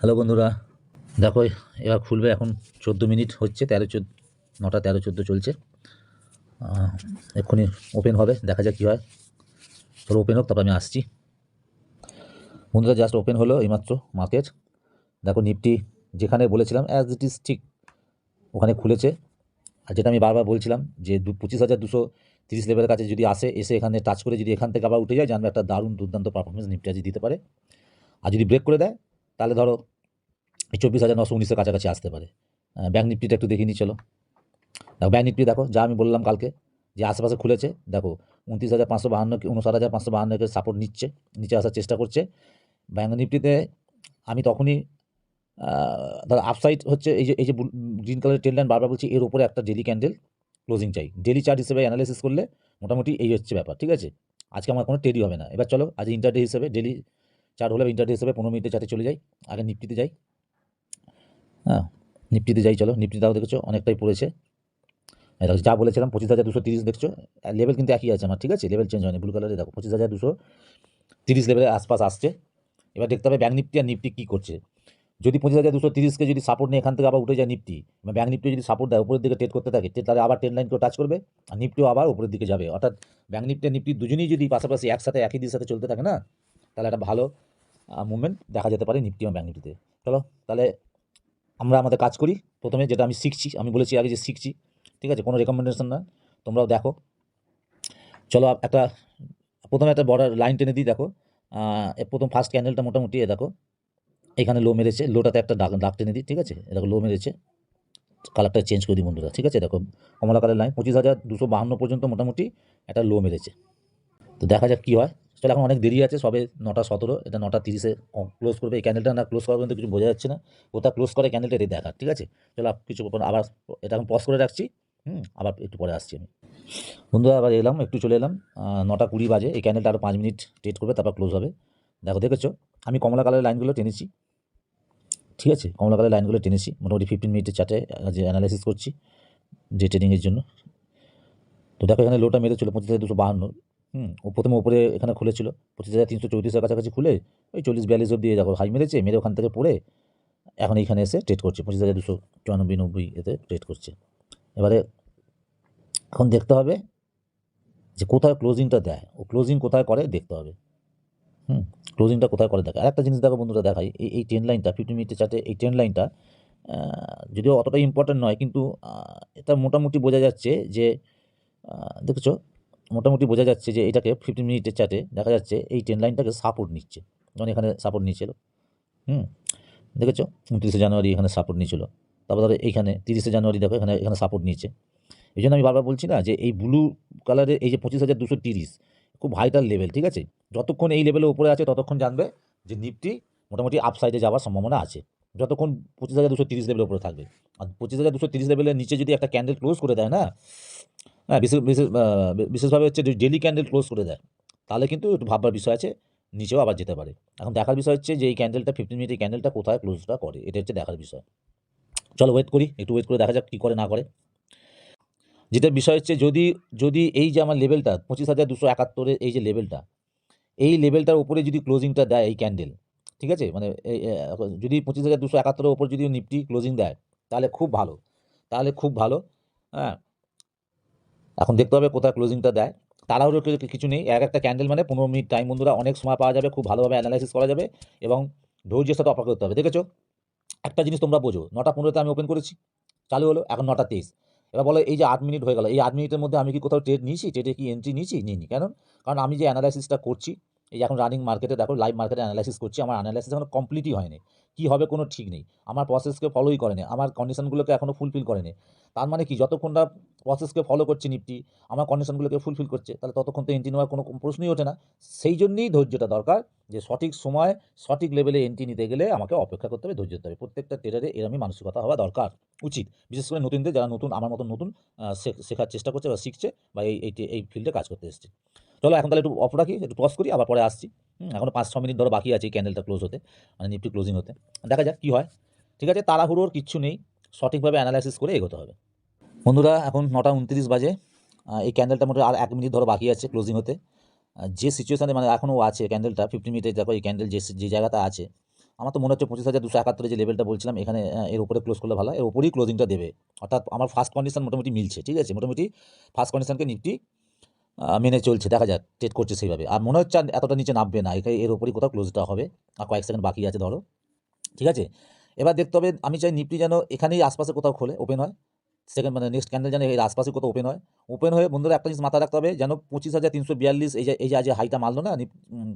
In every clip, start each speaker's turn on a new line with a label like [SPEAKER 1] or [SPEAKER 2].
[SPEAKER 1] Hello বন্ধুরা, দেখো এবার খুলবে। এখন 14 মিনিট হচ্ছে, 9টা 13-14 চলছে। এক্ষুনি ওপেন হবে, দেখা যাক কী হয়। চলো ওপেন হোক, তারপর আমি আসছি। বন্ধুরা জাস্ট ওপেন হলো এইমাত্র মার্কেট। দেখো নিফটি যেখানে বলেছিলাম অ্যাজ ইট ইজ ঠিক ওখানে খুলেছে। আর যেটা আমি বারবার বলছিলাম যে 25,230 লেভেলের কাছে যদি এসে এখানে টাচ করে যদি এখান থেকে আবার উঠে যায়, জানবে একটা দারুণ দুর্দান্ত পারফরমেন্স নিফটি আজ দিতে পারে। আর যদি ব্রেক করে দেয় তাহলে ধরো এই 24,919-এর কাছাকাছি আসতে পারে। ব্যাঙ্ক নিফটিটা একটু দেখে নিই চলো। দেখো ব্যাঙ্ক নিফটি দেখো, যা আমি বললাম কালকে যে আশেপাশে খুলেছে, দেখো 29,552 59,552 সাপোর্ট নিচে আসার চেষ্টা করছে। ব্যাঙ্ক নিফটিতে আমি তখনই ধরো আপসাইড হচ্ছে এই যে গ্রিন কালারের ট্রেন লাইন, বারবার বলছি এর উপরে একটা ডেলি ক্যান্ডেল ক্লোজিং চাই। ডেলি চার্ট হিসেবে অ্যানালাইসিস করলে মোটামুটি এই হচ্ছে ব্যাপার, ঠিক আছে। আজকে আমার কোনো ট্রেডই হবে না। এবার চলো আজ ইন্টারডে হিসেবে, ডেলি চার্ট হলে ইন্টারডে হিসেবে 15 মিনিটের চার্টে চলে যাই। আগে নিফটিতে যাই। হ্যাঁ, নিফটিতে যাই চলো। নিফটিটাও দেখেছো অনেকটাই পড়েছে। দেখো যা বলেছিলাম 25,230 দেখছো, লেভেল কিন্তু একই আছে আমার, ঠিক আছে, লেভেল চেঞ্জ হয়নি। ব্লু কালারে দেখো 25,230 লেভেলের আশপাশ আসছে। এবার দেখতে হবে ব্যাঙ্ক নিফটি আর নিফটি কী করছে। যদি 25,230কে যদি সাপোর্ট নিয়ে এখান থেকে আবার উঠে যায় নিফটি, বা ব্যাঙ্ক নিফটি যদি সাপোর্ট দেয় উপরের দিকে ট্রেড করতে থাকে, তাহলে আবার ট্রেন লাইনকেও টাচ করবে আর নিফটিও আবার উপরের দিকে যাবে। অর্থাৎ ব্যাঙ্ক নিফটি আর নিফটি দুজনেই যদি পাশাপাশি একসাথে একই দিকের সাথে চলতে থাকে না, তাহলে একটা ভালো মুভমেন্ট দেখা যেতে পারে নিফটি এবং ব্যাঙ্ক নিফটিতে। চলো তাহলে আমরা আমাদের কাজ করি। প্রথমে যেটা আমি শিখছি, আমি বলেছি আগে যে শিখছি, ঠিক আছে, কোনো রেকমেন্ডেশন না, তোমরাও দেখো। চলো প্রথমে একটা বর্ডার লাইন টেনে দিই। দেখো প্রথম ফার্স্ট ক্যান্ডেলটা মোটামুটি দেখো এখানে লো মেরেছে, লোটাতে একটা দাগ টেনে দিই, ঠিক আছে। দেখো লো মেরেছে, কালারটা চেঞ্জ করে দিই বন্ধুরা, ঠিক আছে। দেখো কমলা কালার লাইন 25,252 পর্যন্ত মোটামুটি একটা লো মেরেছে। তো দেখা যাক কী হয়। চলো এখন অনেক দেরি আছে, সবে 9টা 17, এটা 9টা 30-এ ক্লোজ করবে। এই ক্যান্ডেলটা না ক্লোজ করার পর্যন্ত কিছু বোঝা যাচ্ছে না, কোথা ক্লোজ করে ক্যান্ডেলটা এটাই দেখার, ঠিক আছে। চলো কিছু আবার এটা এখন পজ করে রাখছি, আবার একটু পরে আসছি আমি। বন্ধুরা আবার এলাম, একটু চলে এলাম। 9টা 20 বাজে। এই ক্যান্ডেলটা আরও 5 মিনিট ট্রেড করবে, তারপর ক্লোজ হবে। দেখেছো আমি কমলা কালারের লাইনগুলো টেনেছি, ঠিক আছে, কমলা কালারের লাইনগুলো টেনেছি। মোটামুটি 15 মিনিটের চার্টে যে অ্যানালাইসিস করছি যে ট্রেডিংয়ের জন্য। তো দেখো এখানে লোটা মেরেছিল 25,252। ও প্রথমে উপরে এখানে খুলেছিল 25,334-এর কাছাকাছি খুলে ওই 40-42 অব্দি দেখো হাই মেরেছে, মেরে ওখান থেকে পড়ে এখন এইখানে এসে ট্রেড করছে 25,294-90 এতে ট্রেড করছে। এবারে এখন দেখতে হবে যে কোথায় ক্লোজিংটা দেয়, ও ক্লোজিং কোথায় করে দেখতে হবে। ক্লোজিংটা কোথায় করে দেখে। আরেকটা জিনিস দেখো বন্ধুরা, দেখাই এই ট্রেন লাইনটা 15 মিনিটের চার্টে, এই ট্রেন লাইনটা যদিও অতটা ইম্পর্টেন্ট নয়, কিন্তু এটা মোটামুটি বোঝা যাচ্ছে যে দেখেছো, মোটামুটি বোঝা যাচ্ছে যে এটাকে 15 মিনিটের চার্টে দেখা যাচ্ছে এই ট্রেন লাইনটাকে সাপোর্ট নিচ্ছে। যেমন এখানে সাপোর্ট নিয়েছিল, দেখেছো 29শে জানুয়ারি এখানে সাপোর্ট নিয়েছিল। তারপর ধরো এইখানে 30শে জানুয়ারি দেখো এখানে সাপোর্ট নিয়েছে। এই জন্য আমি বারবার বলছি না যে এই ব্লু কালারের এই যে 25,230 খুব ভাইটাল লেভেল, ঠিক আছে। যতক্ষণ এই লেভেলের উপরে আছে ততক্ষণ জানবে যে নিফটি মোটামুটি আপসাইডে যাওয়ার সম্ভাবনা আছে। যতক্ষণ 25,230 লেভেলের উপরে থাকবে। আর 25,230 লেভেলের নিচে যদি একটা ক্যান্ডেল ক্লোজ করে দেয় না, হ্যাঁ, বিশেষভাবে হচ্ছে ডেলি ক্যান্ডেল ক্লোজ করে দেয়, তাহলে কিন্তু একটু ভাববার বিষয় আছে, নিচেও আবার যেতে পারে। এখন দেখার বিষয় হচ্ছে যে এই ক্যান্ডেলটা 15 মিনিটের ক্যান্ডেলটা কোথায় ক্লোজটা করে, এটা হচ্ছে দেখার বিষয়। চলো একটু ওয়েট করে দেখা যাক কী করে না করে। যেটা বিষয় হচ্ছে যদি যদি এই যে আমার লেভেলটা 25,271-এর এই যে লেভেলটা, এই লেভেলটার উপরে যদি ক্লোজিংটা দেয় এই ক্যান্ডেল, ঠিক আছে, মানে যদি 25,271-এর ওপর যদি নিফটি ক্লোজিং দেয় তাহলে খুব ভালো, হ্যাঁ। এখন দেখতে হবে কোথায় ক্লোজিংটা দেয়। তাড়াহুড়ো কিছু নেই, একটা ক্যান্ডেল মানে 15 মিনিট টাইম বন্ধুরা, অনেক সময় পাওয়া যাবে, খুব ভালোভাবে অ্যানালাইসিস করা যাবে এবং ধৈর্যের সাথে অপেক্ষা করতে হবে। দেখেছো একটা জিনিস তোমরা বোঝো, 9টা 15-তে আমি ওপেন করেছি, চালু হলো, এখন 9টা 23। এবার বলো এই যে 8 মিনিট হয়ে গেল, এই 8 মিনিটের মধ্যে আমি কি কোথাও ট্রেড নিয়েছি, ট্রেডে কি এন্ট্রি নিয়েছি, নিইনি। কারণ আমি যে অ্যানালাইসিসটা করছি, এই যে এখন রানিং মার্কেটে দেখো লাইভ মার্কেটে অ্যানালাইসিস করছি, আমার অ্যানালাইসিস এখনো কমপ্লিটই হয়নি। কী হবে কোনো ঠিক নেই, আমার প্রসেসকে ফলোই করেনি, আমার কন্ডিশনগুলোকে এখনও ফুলফিল করেনি। তার মানে কি, যতক্ষণ না প্রসেসকে ফলো করছে নিফটি, আমার কন্ডিশনগুলোকে ফুলফিল করছে, তাহলে ততক্ষণ তো এন্ট্রি নেওয়ার কোনো প্রশ্নই ওঠে না। সেই জন্যই ধৈর্যটা দরকার, যে সঠিক সময় সঠিক লেভেলে এন্ট্রি নিতে গেলে আমাকে অপেক্ষা করতে হবে, ধৈর্য ধরতে হবে। প্রত্যেকটা ট্রেডারে এরমই মানসিকতা হওয়া দরকার, উচিত। বিশেষ করে নতুনদের, যারা নতুন আমার মতো নতুন শেখার চেষ্টা করছে বা শিখছে বা এই ফিল্ডে কাজ করতে এসছে। চলো এখন তাহলে একটু অফ রাখি, একটু পজ করি, আবার পরে আসছি। এখনও 5-6 মিনিট ধরো বাকি আছে এই ক্যান্ডেলটা ক্লোজ হতে, মানে নিফটি ক্লোজিং হতে। দেখা যাক কী হয়, ঠিক আছে। তাড়াহুড়োর কিচ্ছু নেই, সঠিকভাবে অ্যানালাইসিস করে এগোতে হবে। বন্ধুরা এখন 9টা 29 বাজে। এই ক্যান্ডেলটা মোটামুটি আর 1 মিনিট ধরো বাকি আছে ক্লোজিং হতে। যে সিচুয়েশানে মানে এখনও আছে ক্যান্ডেলটা 15 মিনিটে, দেখো এই ক্যান্ডেল যে জায়গাটা আছে, আমার তো মনে হচ্ছে 25,271 যে লেভেলটা বলছিলাম এখানে এর উপরে ক্লোজ করলে ভালো হয়, এর উপরেই ক্লোজিংটা দেবে। অর্থাৎ আমার ফার্স্ট কন্ডিশন মোটামুটি মিলছে, ঠিক আছে? মোটামুটি ফার্স্ট কন্ডিশনকে নিফটি মেনে চলছে, দেখা যাক ট্রেড করছে সেইভাবে। আর মনে হচ্ছে আর এতটা নিচে নামবে না, এর উপরেই কোথাও ক্লোজটা হবে। আর কয়েক সেকেন্ড বাকি আছে ধরো, ঠিক আছে? এবার দেখতে হবে, আমি চাই নিফটি যেন এখানেই আশপাশে কোথাও খোলে, ওপেন হয়। সেকেন্ড মানে নেক্সট ক্যান্ডেল যেন এর আশপাশে কোথাও ওপেন হয়। ওপেন হয়ে বন্ধুরা একটা জিনিস মাথায় রাখতে হবে, যেন 25,342 এই যে আজ হাইটা মারলো না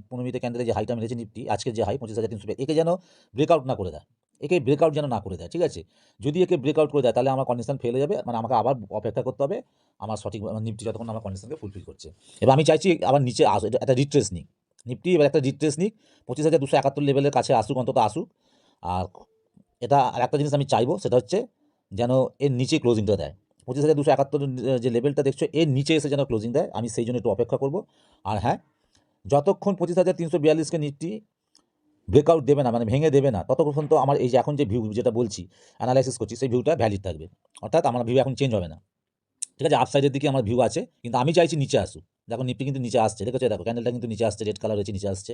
[SPEAKER 1] 15 মিনিটের ক্যান্ডেলে যে হাইটা মেরেছে নিফটি, আজকের যে হাই 25,342, একে যেন ব্রেকআউট না করে দেয়, একে ব্রেকআউট যেন না করে দেয়, ঠিক আছে? যদি একে ব্রেকআউট করে দেয় তাহলে আমার কন্ডিশন ফেল হয়ে যাবে, মানে আমাকে আবার অপেক্ষা করতে হবে আমার সঠিক নিফটি যতক্ষণ আমার কন্ডিশনকে ফুলফিল করছে। এবার আমি চাইছি আবার নিচে একটা রিট্রেস নিক নিফটি, এবার একটা রিট্রেস নিক 25,271 লেভেলের কাছে আসুক, অন্তত আসুক। আর এটা আর একটা জিনিস আমি চাইবো, সেটা হচ্ছে যেন এর নিচে ক্লোজিংটা দেয়। 25,271 যে লেভেলটা দেখছো এর নিচে এসে যেন ক্লোজিং দেয়, আমি সেই জন্য একটু অপেক্ষা করব। আর হ্যাঁ, যতক্ষণ 25,342কে নিফটি ব্রেকআউট দেবে না, মানে ভেঙে দেবে না, ততক্ষণ তো আমার এই যে এখন যে ভিউ যেটা বলছি, অ্যানালাইসিস করছি, সেই ভিউটা ভ্যালিড থাকবে। অর্থাৎ আমার ভিউ এখন চেঞ্জ হবে না, ঠিক আছে? আপসাইডের দিকে আমার ভিউ আছে, কিন্তু আমি চাইছি নিচে আসুক। দেখো নিফটি কিন্তু নিচে আসছে, দেখেছো? দেখো ক্যান্ডেলটা কিন্তু নিচে আসছে, রেড কালার হয়েছে, নিচে আসছে।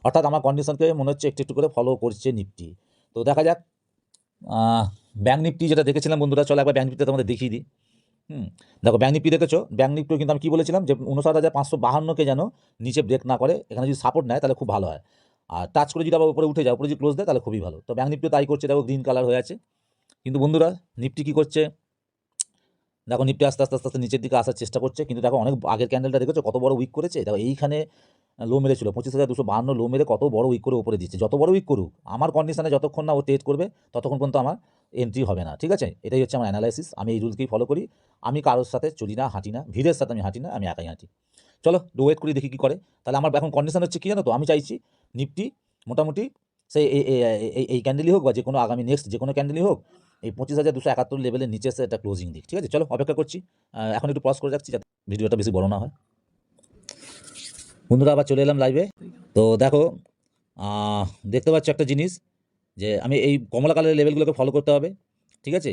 [SPEAKER 1] অর্থাৎ আমার কন্ডিশনকে মনে হচ্ছে একটু একটু করে ফলো করছে নিফটি। তো দেখা যাক। ব্যাঙ্ক নিফটি যেটা দেখেছিলাম বন্ধুরা, চলো একবার ব্যাঙ্ক নিফটিতে তোমাদের দেখিয়ে দিই। দেখো ব্যাঙ্ক নিফটি দেখেছো, ব্যাঙ্ক নিফটি কিন্তু আমি কী বলেছিলাম যে 59,552কে যেন নিচে ব্রেক না করে, এখানে যদি সাপোর্ট নেয় তাহলে খুব ভালো হয়। আর টাচ করে যদি আবার উপরে উঠে যায়, উপরে যদি ক্লোজ দেয় তাহলে খুবই ভালো। তো ব্যাঙ্ক নিফটিও তাই করছে, দেখো গ্রিন কালার হয়ে আছে। কিন্তু বন্ধুরা নিফটি কী করছে, দেখো নিফটি আস্তে আস্তে আস্তে আস্তে নিচের দিকে আসার চেষ্টা করছে, কিন্তু দেখো অনেক আগের ক্যান্ডেলটা দেখেছো কত বড় উইক করেছে। দেখো এইখানে লো মেরেছিল 25,252 লো মেরে কত বড় উইক করে উপরে দিচ্ছে। যত বড় উইক করুক, আমার কন্ডিশনে যতক্ষণ না ও ট্রেড করবে ততক্ষণ পর্যন্ত আমার এন্ট্রি হবে না, ঠিক আছে? এটাই হচ্ছে আমার অ্যানালাইসিস, আমি এই রুলকেই ফলো করি। আমি কারোর সাথে চলি না, হাঁটি না, ভিড়ের সাথে আমি হাঁটি না, আমি একাই হাঁটি। চলো একটু ওয়েট করি, দেখি কী করে। তাহলে আমার এখন কন্ডিশন হচ্ছে কী জানো তো, আমি চাইছি নিফটি মোটামুটি সেই এই ক্যান্ডেলই হোক বা যে কোনো আগামী নেক্সট যে কোনো ক্যান্ডেলই হোক, এই 25,271 লেভেলের নিচে এসে একটা ক্লোজিং দিক, ঠিক আছে? চলো অপেক্ষা করছি। এখন একটু পজ করে রাখছি যাতে ভিডিওটা বেশি বড় না হয়। বন্ধুরা আবার চলে এলাম লাইভে। তো দেখো দেখতে পাচ্ছ একটা জিনিস, যে আমি এই কমলা কালারের লেভেলগুলোকে ফলো করতে হবে, ঠিক আছে?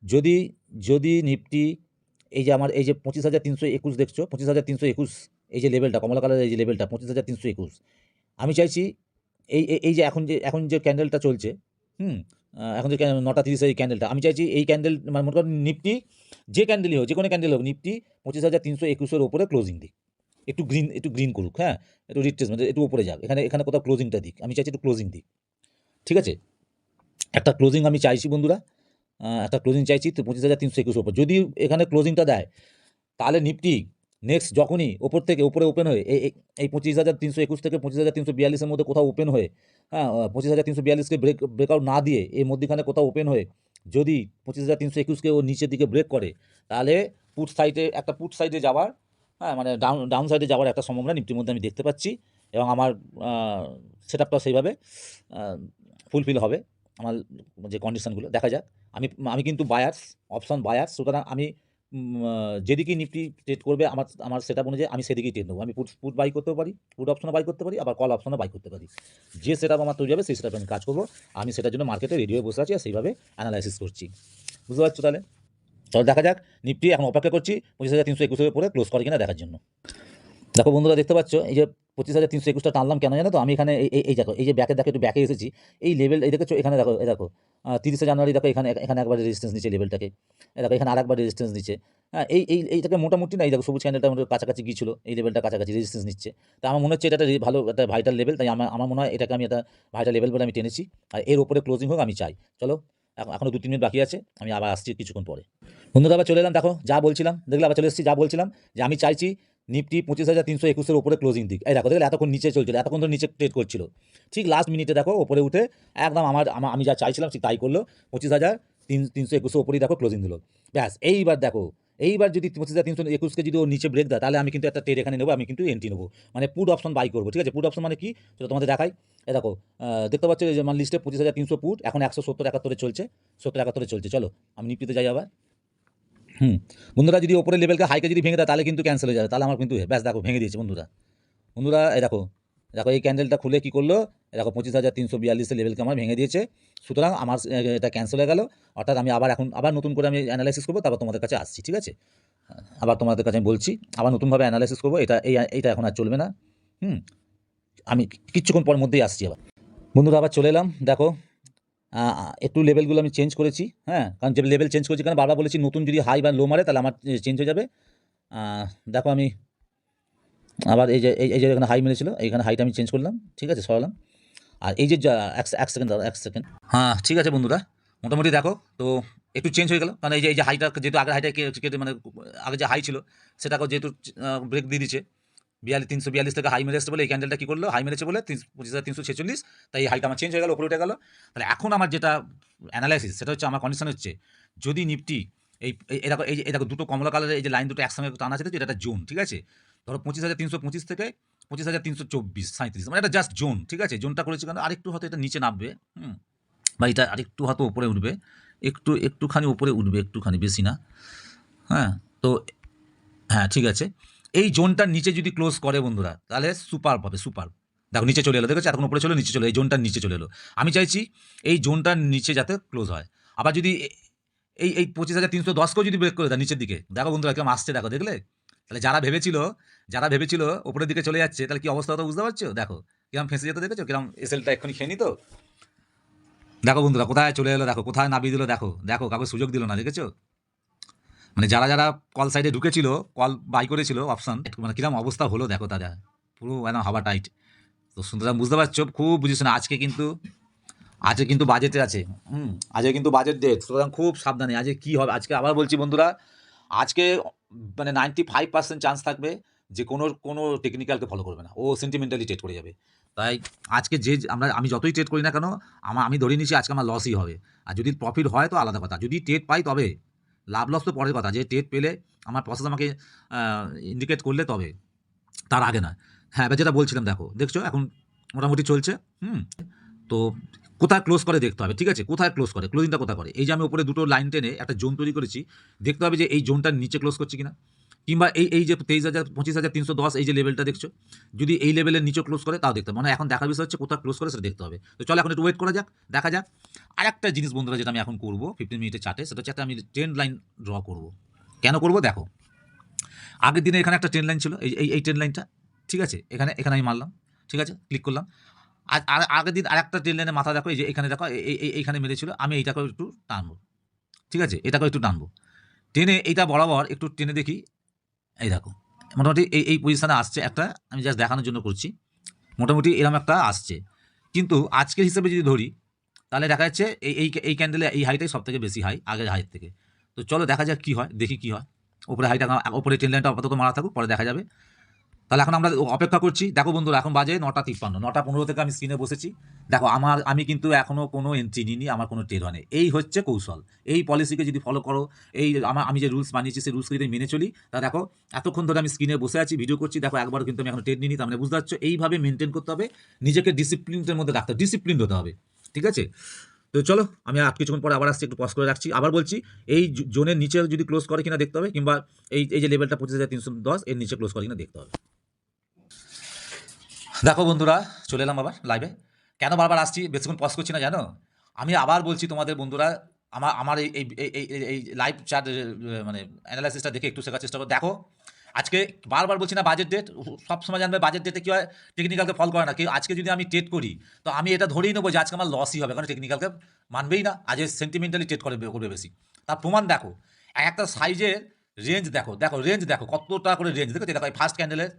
[SPEAKER 1] যদি যদি নিফটি এই যে আমার এই যে 25,321 দেখছো, 25,321 এই যে লেভেলটা, কমলা কালারের এই যে লেভেলটা 25,321, আমি চাইছি এই যে এখন যে ক্যান্ডেলটা চলছে, এখন যে 9:30 এই ক্যান্ডেলটা, আমি চাইছি এই ক্যান্ডেল মানে মনে করেন নিফটি যে ক্যান্ডেলই হোক, যে কোনো ক্যান্ডেল হোক, নিফটি 25,321-এর ওপরে ক্লোজিং দিক, একটু গ্রিন করুক, হ্যাঁ, একটু রিট্রেসমেন্ট, একটু উপরে যাক, এখানে কোথাও ক্লোজিংটা দিক, আমি চাইছি একটু ক্লোজিং দিক, ঠিক আছে? একটা ক্লোজিং আমি চাইছি বন্ধুরা, একটা ক্লোজিং চাইছি তো 25,321 ওপর। যদি এখানে ক্লোজিংটা দেয় তাহলে নিফটি নেক্সট যখনই ওপর থেকে উপরে ওপেন হয়ে এই 25,321 থেকে 25,342-এর মধ্যে কোথাও ওপেন হয়ে, 25,342-কে ব্রেকআউট না দিয়ে এর মধ্যেখানে কোথাও ওপেন হয়ে যদি 25,321-কে ও নিচের দিকে ব্রেক করে, তাহলে পুট সাইডে যাওয়ার, মানে ডাউন সাইডে যাওয়ার একটা সম্ভাবনা নিফটির মধ্যে আমি দেখতে পাচ্ছি। এবং আমার সেট আপটা সেইভাবে ফুলফিল হবে, আমার যে কন্ডিশনগুলো দেখা যাক। আমি কিন্তু অপশন বায়ার্স, সুতরাং আমি যেদিকেই নিফটি ট্রেড করবে আমার সেট আপ অনুযায়ী আমি সেদিকেই ট্রেড নেবো। আমি পুট বাই করতেও পারি, পুট অপশনও বাই করতে পারি, আবার কল অপশনও বাই করতে পারি। যে সেট আপ আমার তৈরি হবে সেই সেট আপে আমি কাজ করবো। আমি সেটার জন্য মার্কেটে রেডি হয়ে বসে আছি আর সেইভাবে অ্যানালাইসিস করছি। বুঝতে পারছো? তাহলে চলো দেখা যাক। নিফটি এখন অপেক্ষা করছি 25,321-এর উপরে ক্লোজ করে কিনা দেখার জন্য। দেখো বন্ধুরা দেখতে পাচ্ছ এই যে 25,321টা টানলাম কেন জানো তো, আমি এখানে এই দেখো এই যে দেখো একটু ব্যাকে এসেছি, এই লেভেল এই দেখেছো, এখানে দেখো 30শে জানুয়ারি দেখো এখানে একবার রেজিস্ট্যান্স নিচ্ছে লেভেলটাকে, দেখো এখানে আরেকবার রেজিস্ট্যান্স নিচ্ছে। এইটাকে মোটামুটি না, এই দেখো সবুজ ক্যান্ডেলটা কাছাকাছি গিয়েছিল, এই লেভেলটা কাছাকাছি রেজিস্ট্যান্স নিচ্ছে। তা আমার মনে হচ্ছে এটা একটা ভালো একটা ভাইটাল লেভেল, তাই আমার মনে হয় এটাকে আমি একটা ভাইটাল লেভেল বলে আমি টেনেছি। আর এর উপরে ক্লোজিং হোক আমি চাই। চলো এখনও 2-3 মিনিট বাকি আছে, আমি আবার আসছি কিছুক্ষণ পরে। বন্ধুরা আবার চলে এলাম, দেখো যা বলছিলাম, দেখলে আবার চলে এসেছি, যা বলছিলাম যে আমি চাইছি নিফটি 25,321-এর উপরে ক্লোজিং দিক। এই দেখো দেখলে এতক্ষণ নিচে চলছিল, এতক্ষণ তো নিচে ট্রেড করছিল, ঠিক লাস্ট মিনিটে দেখো ওপরে উঠে একদম আমি যা চাইছিলাম ঠিক তাই করলো, 25,321-এর উপরেই দেখো ক্লোজিং দিল। ব্যাস এইবার দেখো, এইবার যদি 25,321-কে যদি ও নিচে ব্রেক দেয় তাহলে আমি কিন্তু একটা ট্রেড এখানে নেবো, আমি কিন্তু এন্ট্রি নেবো, মানে পুট অপশন বাই করবো, ঠিক আছে? পুট অপশন মানে কি সেটা তোমাদের দেখাই। দেখো দেখতে পাচ্ছ যে আমার লিস্টে 25,300 পুট, এখন 170-71 চলছে, 70-71 চলছে। চলো আমি নিফটিতে যাই আবার। বন্ধুরা যদি ওপরের লেভেলকে হাইকে যদি ভেঙে দেয় তাহলে কিন্তু ক্যান্সেল হয়ে যাবে, তাহলে আমার কিন্তু ব্যাস দেখো ভেঙে দিয়েছে বন্ধুরা এই দেখো এই ক্যান্ডেলটা খুলে কী করলো, দেখো 25,342-এর লেভেলকে আমার ভেঙে দিয়েছে। সুতরাং আমার এটা ক্যান্সেল হয়ে গেল। অর্থাৎ আমি আবার নতুন করে আমি অ্যানালাইসিস করবো, তারপর তোমাদের কাছে আসছি, ঠিক আছে? আবার তোমাদের কাছে আমি বলছি, আবার নতুনভাবে অ্যানালাইসিস করবো, এইটা এখন আর চলবে না। আমি কিছুক্ষণ পর মধ্যেই আসছি আবার। বন্ধুরা আবার চলে এলাম। দেখো একটু লেভেলগুলো আমি চেঞ্জ করেছি, হ্যাঁ, কারণ যে লেভেল চেঞ্জ করেছি কারণ বারবার বলেছি নতুন যদি হাই বা লো মারে তাহলে আমার চেঞ্জ হয়ে যাবে। দেখো আমি আবার এই যে এখানে হাই মেরেছিল, এইখানে হাইটা আমি চেঞ্জ করলাম, ঠিক আছে, সরালাম। আর এই যে এক সেকেন্ড দাঁড়াও, এক সেকেন্ড। হ্যাঁ ঠিক আছে বন্ধুরা, মোটামুটি দেখো তো একটু চেঞ্জ হয়ে গেল, কারণ এই যে হাইটা যেহেতু আগের হাইটা কেটে মানে আগে যে হাই ছিল সেটাকেও যেহেতু ব্রেক দিয়ে দিচ্ছে 342 থেকে হাই মেরে এসছে বলে এই ক্যান্ডেলটা কী করলো, হাই মেরেছে বলে 25,346, তাই এই হাইটা আমার চেঞ্জ হয়ে গেল, উপরে উঠে গেল। তাহলে এখন আমার যেটা অ্যানালাইসিস সেটা হচ্ছে, আমার কন্ডিশন হচ্ছে যদি নিফটি এই দেখো এই দেখো দুটো কমলা কালারের এই যে লাইন দুটো একসঙ্গে টানা আছে, এটা একটা জোন, ঠিক আছে। ধরো 25,325 থেকে 25,324-37, মানে এটা জাস্ট জোন, ঠিক আছে। জোনটা করেছে কারণ আরেকটু হয়তো এটা নিচে নামবে, বা এটা আরেকটু হয়তো উপরে উঠবে, একটুখানি উপরে উঠবে, একটুখানি, বেশি না, হ্যাঁ। তো হ্যাঁ ঠিক আছে, এই জোনটার নিচে যদি ক্লোজ করে বন্ধুরা তাহলে সুপার পাবে, সুপার। দেখো নিচে চলে এলো, দেখেছো, এতক্ষণ উপরে চলে নিচে চলে, এই জোনটার নিচে চলে এলো। আমি চাইছি এই জোনটার নিচে যাতে ক্লোজ হয়। আবার যদি এই 25,310কেও যদি ব্রেক করে দেয় নিচের দিকে, দেখো বন্ধুরা কেমন আসছে, দেখো, দেখলে? তাহলে যারা ভেবেছিল উপরের দিকে চলে যাচ্ছে, তাহলে কি অবস্থা হতো বুঝতে পারছো? দেখো কিরম ফেঁসে যেত, দেখেছো কিরম এসএলটা এক্ষুনি খেয়ে নিত। দেখো বন্ধুরা কোথায় চলে এলো, দেখো কোথায় নামিয়ে দিল, দেখো দেখো কাউকে সুযোগ দিল না, দেখেছো? মানে যারা কল সাইডে ঢুকেছিল, কল বাই করেছিল অপশন, মানে কিরম অবস্থা হলো দেখো, তারা পুরো একদম হাওয়া টাইট। তো সুতরাং বুঝতে পারছো, খুব বুঝিস না, আজকে কিন্তু বাজেটে আছে, আজকে কিন্তু বাজেট ডেট, সুতরাং খুব সাবধানে। আজকে কী হবে, আজকে আবার বলছি বন্ধুরা, আজকে মানে 95% চান্স থাকবে যে কোনো টেকনিক্যালকে ফলো করবে না, ও সেন্টিমেন্টালি ট্রেড করে যাবে। তাই আজকে আমি যতই ট্রেড করি না কেন, আমি ধরে নিচ্ছি আজকে আমার লসই হবে। আর যদি প্রফিট হয় তো আলাদা কথা, যদি ট্রেড পাই তবে, লাভ লস তো পরের কথা, যে ট্রেড পেলে আমার প্রসেস আমাকে ইন্ডিকেট করলে তবে, তার আগে না। হ্যাঁ, এবার যেটা বলছিলাম, দেখছো এখন মোটামুটি চলছে, তো কোথায় ক্লোজ করে দেখতে হবে, ঠিক আছে, কোথায় ক্লোজ করে, ক্লোজিংটা কোথায় করে। এই যে আমি উপরে দুটো লাইন টেনে একটা জোন তৈরি করেছি, দেখতে হবে যে এই জোনটার নিচে ক্লোজ করছে কিনা, কিংবা এই যে 25,310 এই যে লেভেলটা দেখছো, যদি এই লেভেলের নিচে ক্লোজ করে তাও দেখতে হবে। মানে এখন দেখার বিষয় হচ্ছে কোথায় ক্লোজ করে সেটা দেখতে হবে। তো চলো এখন একটু ওয়েট করা যাক, দেখা যাক। আর একটা জিনিস বন্ধুরা যেটা আমি এখন করবো 15 মিনিটের চার্টে, সেটা হচ্ছে একটা আমি ট্রেন্ড লাইন ড্র করবো। কেন করবো দেখো, আগের দিনে এখানে একটা ট্রেন্ড লাইন ছিল, এই ট্রেন্ড লাইনটা, ঠিক আছে, এখানে আমি মারলাম, ঠিক আছে, ক্লিক করলাম। আর আগের দিন আরেকটা ট্রেন লাইনের মাথা দেখো, এই যে এখানে দেখো, এইখানে মেরেছিল, আমি এইটাকেও একটু টানবো, ঠিক আছে, এটাকেও একটু টানবো, টেনে এইটা বরাবর একটু টেনে দেখি, এই দেখো মোটামুটি এই পজিশানে আসছে একটা, আমি জাস্ট দেখানোর জন্য করছি, মোটামুটি এরকম একটা আসছে। কিন্তু আজকের হিসেবে যদি ধরি তাহলে দেখা যাচ্ছে এই ক্যান্ডেলে এই হাইটাই সব থেকে বেশি হাই আগের হাইয়ের থেকে। তো চলো দেখা যাক কী হয়, দেখি কী হয়। উপরে হাইটা, উপরে ট্রেন লাইনটা আপাতত মারা থাকুক, পরে দেখা যাবে। তাহলে এখন আমরা অপেক্ষা করছি। দেখো বন্ধুরা এখন বাজে 9:53, 9:15 থেকে আমি স্ক্রিনে বসেছি। দেখো আমি কিন্তু এখনও কোনো এন্ট্রি নিইনি, আমার কোনো ট্রেড হয়নি। এই হচ্ছে কৌশল, এই পলিসিকে যদি ফলো করো, আমি যে রুলস বানিয়েছি সেই রুলসকে যদি মেনে চলি, তা দেখো এতক্ষণ ধরে আমি স্ক্রিনে বসে আছি, ভিডিও করছি, দেখো একবারও কিন্তু আমি এখন ট্রেড নিইনি। তার মানে বুঝতে পারছো, এইভাবে মেনটেন করতে হবে, নিজেকে ডিসিপ্লিনের মধ্যে রাখতে হবে, ডিসিপ্লিন হতে হবে, ঠিক আছে। তো চলো আমি আর কিছুক্ষণ পরে আবার আসছি, একটু পজ করে রাখছি। আবার বলছি, এই জোনের নিচে যদি ক্লোজ করে কিনা দেখতে হবে, কিংবা এই যে লেভেলটা 25,310 এর নিচে ক্লোজ করে কিনা দেখতে হবে। দেখো বন্ধুরা চলে এলাম আবার লাইভে। কেন বারবার আসছি, বেশিক্ষণ পজ করছি না জানো? আমি আবার বলছি তোমাদের বন্ধুরা, আমার এই লাইভ চার্ট মানে অ্যানালাইসিসটা দেখে একটু শেখার চেষ্টা করো। দেখো আজকে বারবার বলছি না বাজেট ডেট, সবসময় জানবে বাজেট ডেটে কী হয়, টেকনিক্যালকে ফল করে না কেউ। আজকে যদি আমি ট্রেড করি তো আমি এটা ধরেই নেবো যে আজকে আমার লসই হবে, কারণ টেকনিক্যালকে মানবেই না, আজ সেন্টিমেন্টালি ট্রেড করবে বেশি। তার প্রমাণ দেখো, একটা সাইজের রেঞ্জ দেখো, রেঞ্জ দেখো কতটা করে রেঞ্জ, দেখো দেখো এই ফার্স্ট ক্যান্ডেলের,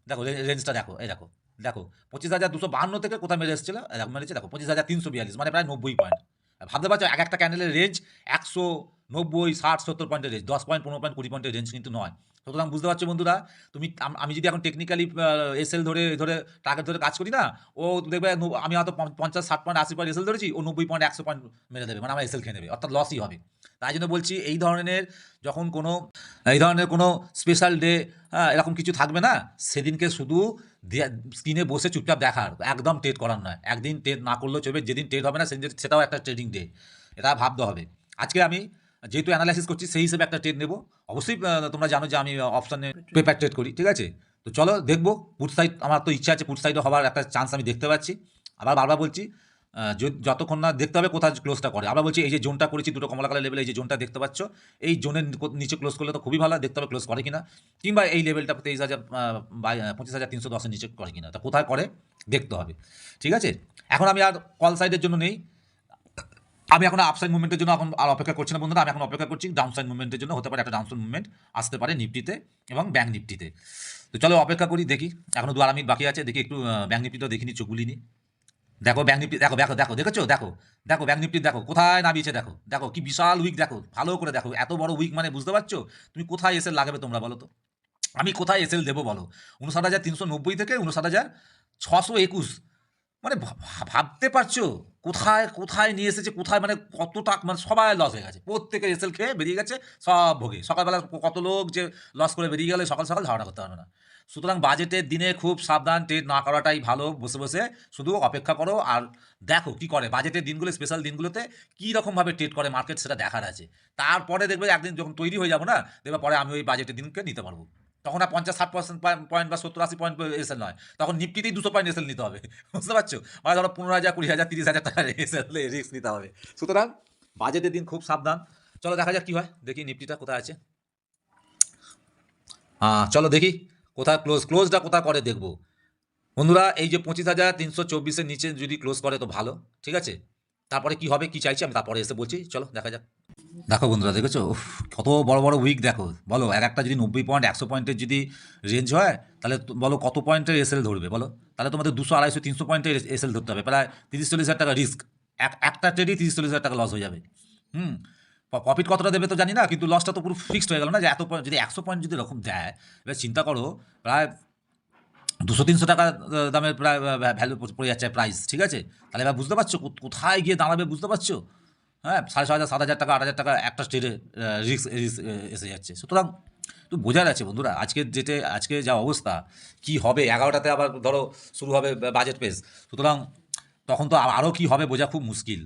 [SPEAKER 1] দেখো রেঞ্জটা দেখো, এই দেখো 25,252 থেকে কোথায় মেরে এসেছিল, মেরেছে দেখো 25,342, মানে প্রায় 90 পয়েন্ট। ভাবতে পারছো একটা ক্যান্ডেলের রেঞ্জ 190, 60, 70 পয়েন্টের রেঞ্জ, 10 পয়েন্ট, 15 পয়েন্ট, 20 পয়েন্টের রেঞ্জ কিন্তু নয়। সুতরাং বুঝতে পারছো বন্ধুরা, আমি যদি এখন টেকনিক্যালি এসএল ধরে টার্গেট ধরে কাজ করি না, ও দেখবে আমি হয়তো 50, 60 পয়েন্ট, 80 পয়েন্ট এসএল ধরেছি, ও 90 পয়েন্ট, 100 পয়েন্ট মেরে দেবে, মানে আমার এসএল খেয়ে নেবে, অর্থাৎ লসই হবে। তাই জন্য বলছি এই ধরনের যখন এই ধরনের কোনো স্পেশাল ডে এরকম কিছু থাকবে না, সেদিনকে শুধু স্ক্রিনে বসে চুপচাপ দেখার, একদম ট্রেড করার নয়। একদিন ট্রেড না করলেও চলবে, যেদিন ট্রেড হবে না সেদিন সেটাও একটা ট্রেডিং ডে, এটা ভাবতে হবে। আজকে আমি যেহেতু অ্যানালাইসিস করছি সেই হিসেবে একটা ট্রেড নেব। অবশ্যই তোমরা জানো যে আমি অপশানে পেপার ট্রেড করি, ঠিক আছে। তো চলো দেখবো পুট সাইড, আমার তো ইচ্ছা আছে পুট সাইডও হওয়ার একটা চান্স আমি দেখতে পাচ্ছি। আবার বারবার বলছি যতক্ষণ না দেখতে হবে কোথায় ক্লোজটা করে। আমরা বলছি এই যে জোনটা করেছি দুটো কমলা কালার লেভেল, এই যে জোনটা দেখতে পাচ্ছ, এই জোনের নিচে ক্লোজ করলে তো খুবই ভালো, দেখতে হবে ক্লোজ করে কিনা, কিংবা এই লেভেলটা 23,000 25,310 নিচে করে কিনা, তা কোথায় করে দেখতে হবে। ঠিক আছে, এখন আমি আর কল সাইডের জন্য নেই, আমি এখন আপসাইড মুভমেন্টের জন্য এখন আর অপেক্ষা করছি না বন্ধুরা, আমি এখন অপেক্ষা করছি ডাউন সাইড মুভমেন্টের জন্য। হতে পারে একটা ডাউন সাইড মুভমেন্ট আসতে পারে নিফটিতে এবং ব্যাঙ্ক নিফটিতে। তো চলো অপেক্ষা করি, দেখি এখনো 2 মিনিট বাকি আছে, দেখি একটু ব্যাঙ্ক নিফটিটাও দেখিনি, চোখ বুলিনি। দেখো ব্যাঙ্ক নিফটি, দেখো দেখো দেখো দেখেছো, দেখো দেখো ব্যাঙ্ক নিফটি দেখো কোথায় নামিয়েছে, দেখো দেখো কি বিশাল উইক, দেখো ভালো করে দেখো, এত বড় উইক মানে বুঝতে পারছো তুমি কোথায় এসে লাগাবে তোমরা বলো তো, আমি কোথায় এসএল দেবো বলো? 59,390 থেকে 59,621, মানে ভাবতে পারছো কোথায় কোথায় নিয়ে এসেছে, কোথায় মানে কতটা, মানে সবাই লস হয়ে গেছে, প্রত্যেকের এসএল খেয়ে বেরিয়ে গেছে সব ভোগে। সকালবেলা কত লোক যে লস করে বেরিয়ে গেলে সকাল সকাল ধারণা করতে পারবে না। সুতরাং বাজেটের দিনে খুব সাবধান, ট্রেড না করাটাই ভালো, বসে বসে শুধু অপেক্ষা করো আর দেখো কি করে বাজেটের দিনগুলো, স্পেশাল দিনগুলোতে কী রকমভাবে ট্রেড করে মার্কেট, সেটা দেখার আছে। তারপরে দেখবে একদিন যখন তৈরি হয়ে যাবো না, দেখবে পরে আমি ওই বাজেটের দিনকে নিতে পারবো। তখন আর 50-60% পয়েন্ট বা 70-80 পয়েন্ট এসএল নয়, তখন নিফটিতেই 200 পয়েন্ট এসএল নিতে হবে। বুঝতে পারছো, মানে ধরো 15,000, 20,000, 30,000 টাকার এসএল রিস্ক নিতে হবে। সুতরাং বাজেটের দিন খুব সাবধান। চলো দেখা যাক কি হয়, দেখি নিফটিটা কোথায় আছে। চলো দেখি কোথায় ক্লোজটা কোথায় করে দেখবো বন্ধুরা। এই যে 25,324-এর নিচে যদি ক্লোজ করে তো ভালো, ঠিক আছে। তারপরে কি হবে কি চাইছি আমি তারপরে এসে বলছি, চলো দেখা যাক। দেখো বন্ধুরা, দেখেছো কত বড় বড় উইক, দেখো বলো এক একটা যদি 90 পয়েন্ট 100 পয়েন্টের যদি রেঞ্জ হয়, তাহলে বলো কত পয়েন্টের এসএল ধরবে বলো? তাহলে তোমাদের 200, 250, 300 পয়েন্টের এসএল ধরতে হবে, প্রায় 30-40 হাজার টাকা রিস্ক, একটা ট্রেডেই 30-40 হাজার টাকা লস হয়ে যাবে। হুম, প্রফিট কতটা দেবে তো জানি না, কিন্তু লসটা তো পুরো ফিক্সড হয়ে গেল না, যে এত পয়েন্ট যদি 100 পয়েন্ট যদি এরকম দেয়, এবার চিন্তা করো প্রায় 200-300 টাকা দামের প্রায় ভ্যালু পড়ে যাচ্ছে প্রাইস, ঠিক আছে। তাহলে এবার বুঝতে পারছো কোথায় গিয়ে দাঁড়াবে, বুঝতে পারছো? হ্যাঁ, 6,500, 7,000 টাকা, 8,000 টাকা একটা স্টেটে রিস্ক এসে যাচ্ছে। সুতরাং তো বোঝার আছে বন্ধুরা, আজকে যা অবস্থা কি হবে, 11টাতে আবার ধরো শুরু হবে বাজেট পেজ, সুতরাং তখন তো আরও কি হবে বোঝা খুব মুশকিল।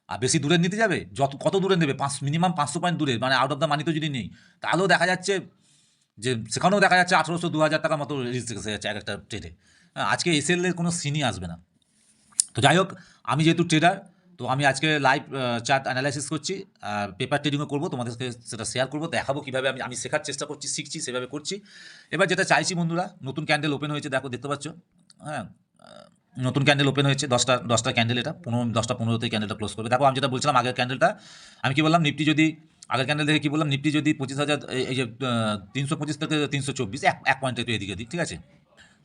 [SPEAKER 1] আর বেশি দূরে নিতে যাবে, কত দূরে নেবে, মিনিমাম 500 পয়েন্ট দূরে, মানে আউট অফ দ্য মানি তো যদি নেই, তাহলেও দেখা যাচ্ছে যে সেখানেও দেখা যাচ্ছে 1,800, 2,000 টাকার মতো রিস্ক এসে যাচ্ছে এক একটা ট্রেডে। আজকে এসএলের কোনো সিনই আসবে না। তো যাই হোক, আমি যেহেতু ট্রেডার, তো আমি আজকে লাইভ চার্ট অ্যানালাইসিস করছি, পেপার ট্রেডিংও করবো, তোমাদেরকে সেটা শেয়ার করবো, দেখাবো কীভাবে আমি শেখার চেষ্টা করছি, শিখছি, সেভাবে করছি। এবার যেটা চাইছি বন্ধুরা, নতুন ক্যান্ডেল ওপেন হয়েছে, দেখো দেখতে পাচ্ছ, হ্যাঁ নতুন ক্যান্ডেল ওপেন হয়েছে, 10টা ক্যান্ডেল, এটা 10টা 15তেই ক্যান্ডেলটা ক্লোজ করবে। দেখো আমি যেটা বলছিলাম আগের ক্যান্ডেলটা, আমি কি বললাম, নিফটি যদি আগের ক্যান্ডেল দেখে কি বললাম, নিফটি যদি 25,000, এই যে 325 থেকে 324, এক পয়েন্ট একটু এদিকে ঠিক আছে,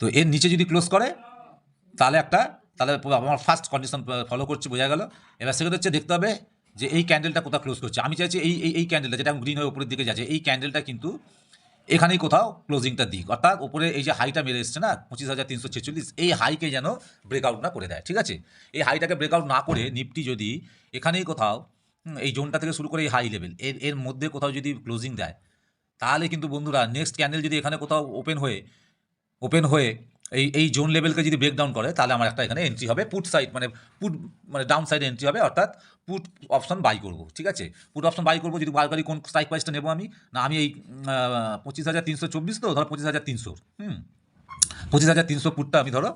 [SPEAKER 1] তো এর নিচে যদি ক্লোজ করে তাহলে আমার ফার্স্ট কন্ডিশন ফলো করছি, বোঝা গেল। এবার সেক্ষেত্রে হচ্ছে দেখতে হবে যে এই ক্যান্ডেলটা কোথাও ক্লোজ করছে। আমি চাইছি এই ক্যান্ডেলটা যেটা গ্রিন হয়ে উপরের দিকে যাচ্ছে, এই ক্যান্ডেলটা কিন্তু এখানেই কোথাও ক্লোজিংটা দিক, অর্থাৎ উপরে এই যে হাইটা মেরে এসছে না 25,346, এই হাইকে যেন ব্রেকআউট না করে দেয়, ঠিক আছে। এই হাইটাকে ব্রেকআউট না করে নিফটি যদি এখানেই কোথাও, এই জোনটা থেকে শুরু করে এই হাই লেভেল এর মধ্যে কোথাও যদি ক্লোজিং দেয়, তাহলে কিন্তু বন্ধুরা নেক্সট ক্যান্ডেল যদি এখানে কোথাও ওপেন হয়ে এই জোন লেভেলকে যদি ব্রেকডাউন করে, তাহলে আমার একটা এখানে এন্ট্রি হবে, পুট মানে ডাউন সাইডে এন্ট্রি হবে, অর্থাৎ পুট অপশন বাই করবো, ঠিক আছে। পুট অপশন বাই করবো, যদি বারবারই কোন স্ট্রাইক প্রাইসটা নেবো আমি এই 25,324, তো ধরো 25,300, 25,300 পুটটা আমি ধরো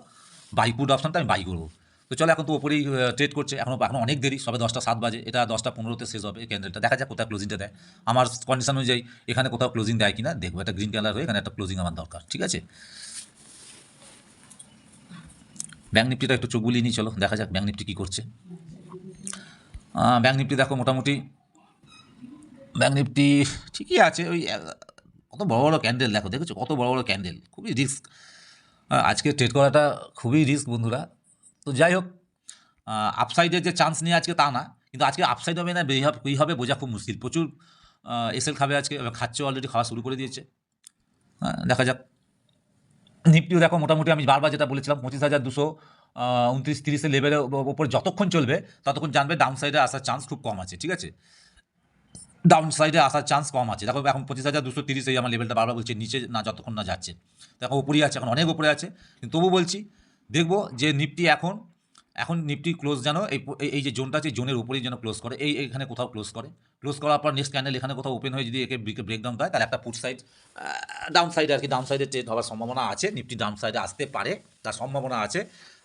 [SPEAKER 1] পুট অপশনটা আমি বাই করবো। তো চলো, এখন তো ওপরেই ট্রেড করছে, এখন অনেক দেরি, সবে 10টা 7 বাজে, এটা 10টা 15তে শেষ হবে এই ক্যান্ডেলটা, দেখা যাক কোথায় ক্লোজিংটা দেয়। আমার কন্ডিশন অনুযায়ী এখানে কোথাও ক্লোজিং দেয় কিনা দেখবো, একটা গ্রিন কালার হয়ে এখানে একটা ক্লোজিং আমার দরকার, ঠিক আছে। ব্যাঙ্ক নিফটিটা একটু চোখ বুলিয়ে নিই, চলো দেখা যাক ব্যাঙ্ক নিফটি কী করছে। ব্যাঙ্ক নিফটি দেখো মোটামুটি ব্যাঙ্ক নিফটি ঠিকই আছে, ওই কত বড় বড় ক্যান্ডেল দেখো, দেখেছো কত বড় বড় ক্যান্ডেল, খুবই রিস্ক। আজকে ট্রেড করাটা খুবই রিস্ক বন্ধুরা। তো যাই হোক, আপসাইডের যে চান্স নিয়ে আজকে তা না, কিন্তু আজকে আপসাইড হবে না কী হবে বোঝা খুব মুশকিল। প্রচুর এসএল খাবে আজকে, খাচ্ছে, অলরেডি খাওয়া শুরু করে দিয়েছে। দেখা যাক। নিফটিও দেখো মোটামুটি আমি বারবার যেটা বলেছিলাম, 25,229-30 লেভেলের ওপর যতক্ষণ চলবে ততক্ষণ জানবে ডাউন সাইডে আসার চান্স খুব কম আছে, ঠিক আছে। ডাউন সাইডে আসার চান্স কম আছে। দেখো এখন 25,230 এই আমার লেভেলটা বারবার বলছে, নিচে না যতক্ষণ না যাচ্ছে, দেখো উপরেই আছে, এখন অনেক উপরে আছে, কিন্তু তবু বলছি দেখবো যে নিফটি এখন নিফটি ক্লোজ যেন এই যে জোনটা আছে, জোনের উপরেই যেন ক্লোজ করে, এইখানে কোথাও ক্লোজ করার পর নেক্সট ক্যান্ডেল এখানে কোথাও ওপেন হয়ে যদি একে ব্রেকডাউন দেয়, তাহলে একটা পুট সাইড ডাউন সাইডে আর কি, ডাউন সাইডে ট্রেড হওয়ার সম্ভাবনা আছে, নিফটি ডাউন সাইডে আসতে পারে, তার সম্ভাবনা আছে।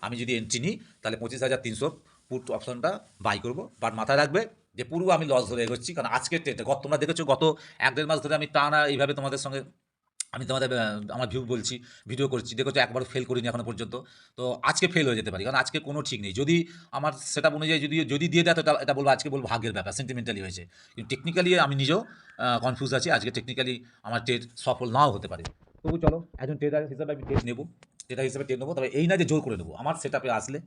[SPEAKER 1] আমি যদি এন্ট্রি নিই তাহলে 25,300 পুট অপশনটা বাই করবো। বাট মাথায় রাখবে যে পুরো আমি লস ধরে এগোচ্ছি, কারণ আজকের ট্রেডটা তোমরা দেখেছো গত 1-1.5 মাস ধরে আমি টানা এইভাবে তোমাদের সঙ্গে আমি তোমাদের আমার ভিউ বলছি, ভিডিও করছি, দেখেছো একবারও ফেল করিনি এখনো পর্যন্ত। তো আজকে ফেল হয়ে যেতে পারি, কারণ আজকে কোনো ঠিক নেই। যদি আমার সেটআপ অনুযায়ী যদি দিয়ে দেয় তো এটা বলবো আজকে বলবো ভাগ্যের ব্যাপার, সেন্টিমেন্টালি হয়েছে। কিন্তু টেকনিক্যালি আমি নিজেও কনফিউজ আছি, আজকে টেকনিক্যালি আমার ট্রেড সফল নাও হতে পারে। তবু চলো, একজন ট্রেডার হিসাবে আমি ট্রেড নেবো, ট্রেডার হিসাবে ট্রেড নেবো, তবে এই না যে জোর করে নেবো। আমার সেটআপে আসলে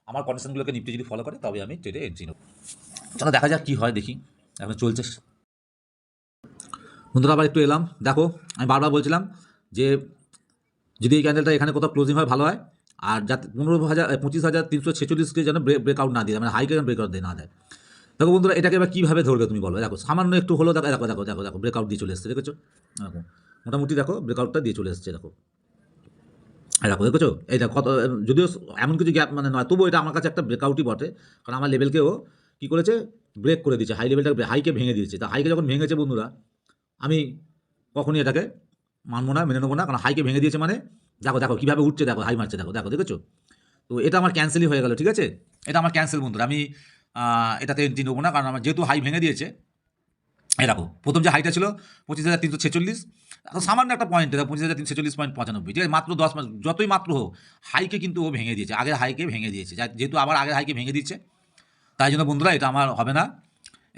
[SPEAKER 1] আমার কন্ডিশনগুলোকে নিফটি যদি ফলো করে তবে আমি ট্রেডে এন্ট্রি নেবো। চলো দেখা যাক কী হয়, দেখি। এখন চলছে বন্ধুরা, আবার একটু এলাম। দেখো আমি বারবার বলছিলাম যে যদি এই ক্যান্ডেলটা এখানে কোথাও ক্লোজিং হয় ভালো হয়, আর যাতে 25,346কে যেন ব্রেকআউট না দিয়ে, মানে হাইকে যেন ব্রেকআউট দিয়ে না দেয়। দেখো বন্ধুরা, এটাকে এবার কীভাবে ধরবে তুমি বলো। দেখো সামান্য একটু হলো, দেখো দেখো দেখো দেখো দেখো ব্রেকআউট দিয়ে চলে এসছে, দেখেছো? দেখো মোটামুটি দেখো ব্রেকআউটটা দিয়ে চলে এসছে, দেখো দেখো দেখেছো? এই দেখো কত, যদিও এমন কিছু গ্যাপ মানে নয়, তবুও এটা আমার কাছে একটা ব্রেকআউটই বটে, কারণ আমার লেভেলকেও কী করেছে, ব্রেক করে দিয়েছে, হাই লেভেলটা হাইকে ভেঙে দিয়েছে। তা হাইকে যখন ভেঙেছে বন্ধুরা, আমি কখনই এটাকে মানবো না, মেনে নেবো না, কারণ হাইকে ভেঙে দিয়েছে মানে দেখো দেখো কীভাবে উঠছে, দেখো হাই মারছে, দেখো দেখো দেখেছো? তো এটা আমার ক্যান্সেলই হয়ে গেল, ঠিক আছে? এটা আমার ক্যান্সেল বন্ধুরা, আমি এটাতে এন্ট্রি নেবো না, কারণ আমার যেহেতু হাই ভেঙে দিয়েছে। এই দেখো প্রথম যে হাইটা ছিল 25,346, এখন সামান্য একটা পয়েন্ট, 25,346.95, ঠিক আছে? মাত্র 10 মাস, যতই মাত্র হোক হাইকে কিন্তু ও ভেঙে দিয়েছে, আগের হাইকে ভেঙে দিয়েছে। যেহেতু আবার আগের হাইকে ভেঙে দিচ্ছে, তাই জন্য বন্ধুরা এটা আমার হবে না।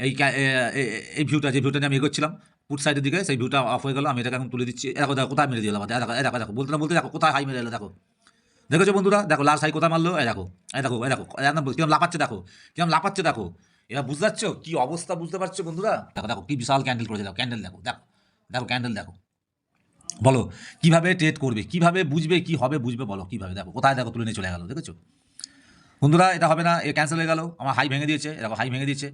[SPEAKER 1] এই এই ভিউটা, যে ভিউটা নিয়ে আমি এগোচ্ছিলাম পুট সাইডের দিকে, সেই ভিউটা অফ হয়ে গেল। আমি এটাকে এখন তুলে দিচ্ছি। দেখো দেখো কোথায় মেরে দিলাম, দেখো দেখো দেখো বলতে না বলতে দেখো কোথায় হাই মেরে এলো, দেখো দেখেছো বন্ধুরা? দেখো লাস্ট হাই কোথায় মারলো, এই দেখো এই দেখো এই দেখো একদম কিরম লাফাচ্ছে, দেখো কিরম লাফাচ্ছে, দেখো। এবার বুঝতে পারছো কি অবস্থা, বুঝতে পারছো বন্ধুরা? দেখো দেখো কি বিশাল ক্যান্ডেল করেছে, দেখো ক্যান্ডেল, দেখো দেখো দেখো ক্যান্ডেল, দেখো। বলো কিভাবে ট্রেড করবে, কিভাবে বুঝবে, কি হবে বুঝবে, বলো কিভাবে? দেখো কোথায়, দেখো তুলে নিয়ে চলে গেল, দেখেছো বন্ধুরা? এটা হবে না, এ ক্যান্সেল হয়ে গেল। আমার হাই ভেঙে দিয়েছে, দেখো হাই ভেঙে দিয়েছে।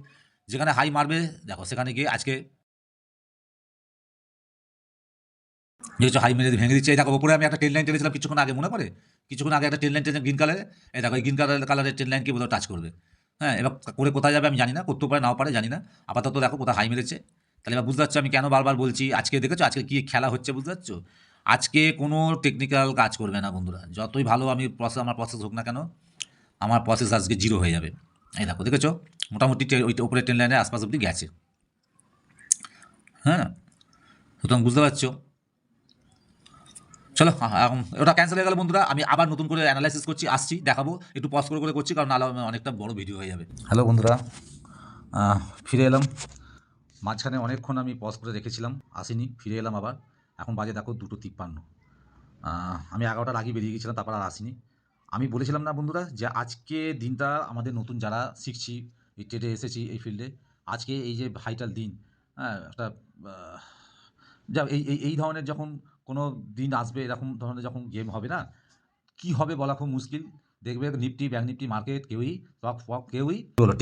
[SPEAKER 1] যেখানে হাই মারবে দেখো সেখানে গিয়ে আজকে দেখছো হাই মেরে ভেঙে দিচ্ছে। এই দেখো উপরে আমি একটা ট্রেন লাইন টেনেছিলাম কিছুক্ষণ আগে, মনে পড়ে? কিছুক্ষণ আগে একটা ট্রেন লাইন টেনে গ্রিন কালারে, এই দেখো এই গ্রিন কালারের ট্রেন লাইনকে বোধহয় টাচ করবে। হ্যাঁ, এবার করে কোথায় যাবে আমি জানি না, করতেও পারে নাও পারে, জানি না। আপাতত দেখো কোথায় হাই মেরেছে। তাহলে এবার বুঝতে পারছো আমি কেন বারবার বলছি। আজকে দেখেছো আজকে কী খেলা হচ্ছে, বুঝতে পারছো? আজকে কোনো টেকনিক্যাল কাজ করবে না বন্ধুরা, যতই ভালো আমি আমার প্রসেস হোক না কেন, আমার প্রসেস আজকে জিরো হয়ে যাবে। এই দেখো দেখেছো মোটামুটি ওই উপরে ট্রেন লাইনের আশপাশ অব্দি গেছে। হ্যাঁ, সুতরাং বুঝতে পারছো। চলো ওটা ক্যান্সেল হয়ে গেল বন্ধুরা। আমি আবার নতুন করে অ্যানালাইসিস করছি, আসছি, দেখাবো। একটু পজ করে করে করছি, কারণ নাহলে অনেকটা বড় ভিডিও হয়ে যাবে। হ্যালো বন্ধুরা, ফিরে এলাম। মাঝখানে অনেকক্ষণ আমি পজ করে রেখেছিলাম, আসিনি, ফিরে এলাম আবার। এখন বাজে দেখো 2:53। আমি 11টার আগে বেরিয়ে গেছিলাম, তারপর আর আসিনি। আমি বলেছিলাম না বন্ধুরা যে আজকে দিনটা আমাদের নতুন যারা শিখছি, এই ট্রেডে এসেছি এই ফিল্ডে, আজকে এই যে ভাইটাল দিন, হ্যাঁ একটা যা এই ধরনের যখন কোনো দিন আসবে, এরকম ধরনের যখন গেম হবে না, কি হবে বলা খুব মুশকিল। দেখবে নিফটি, ব্যাঙ্ক নিফটি, মার্কেট কেউই, স্টক ফক কেউই বলো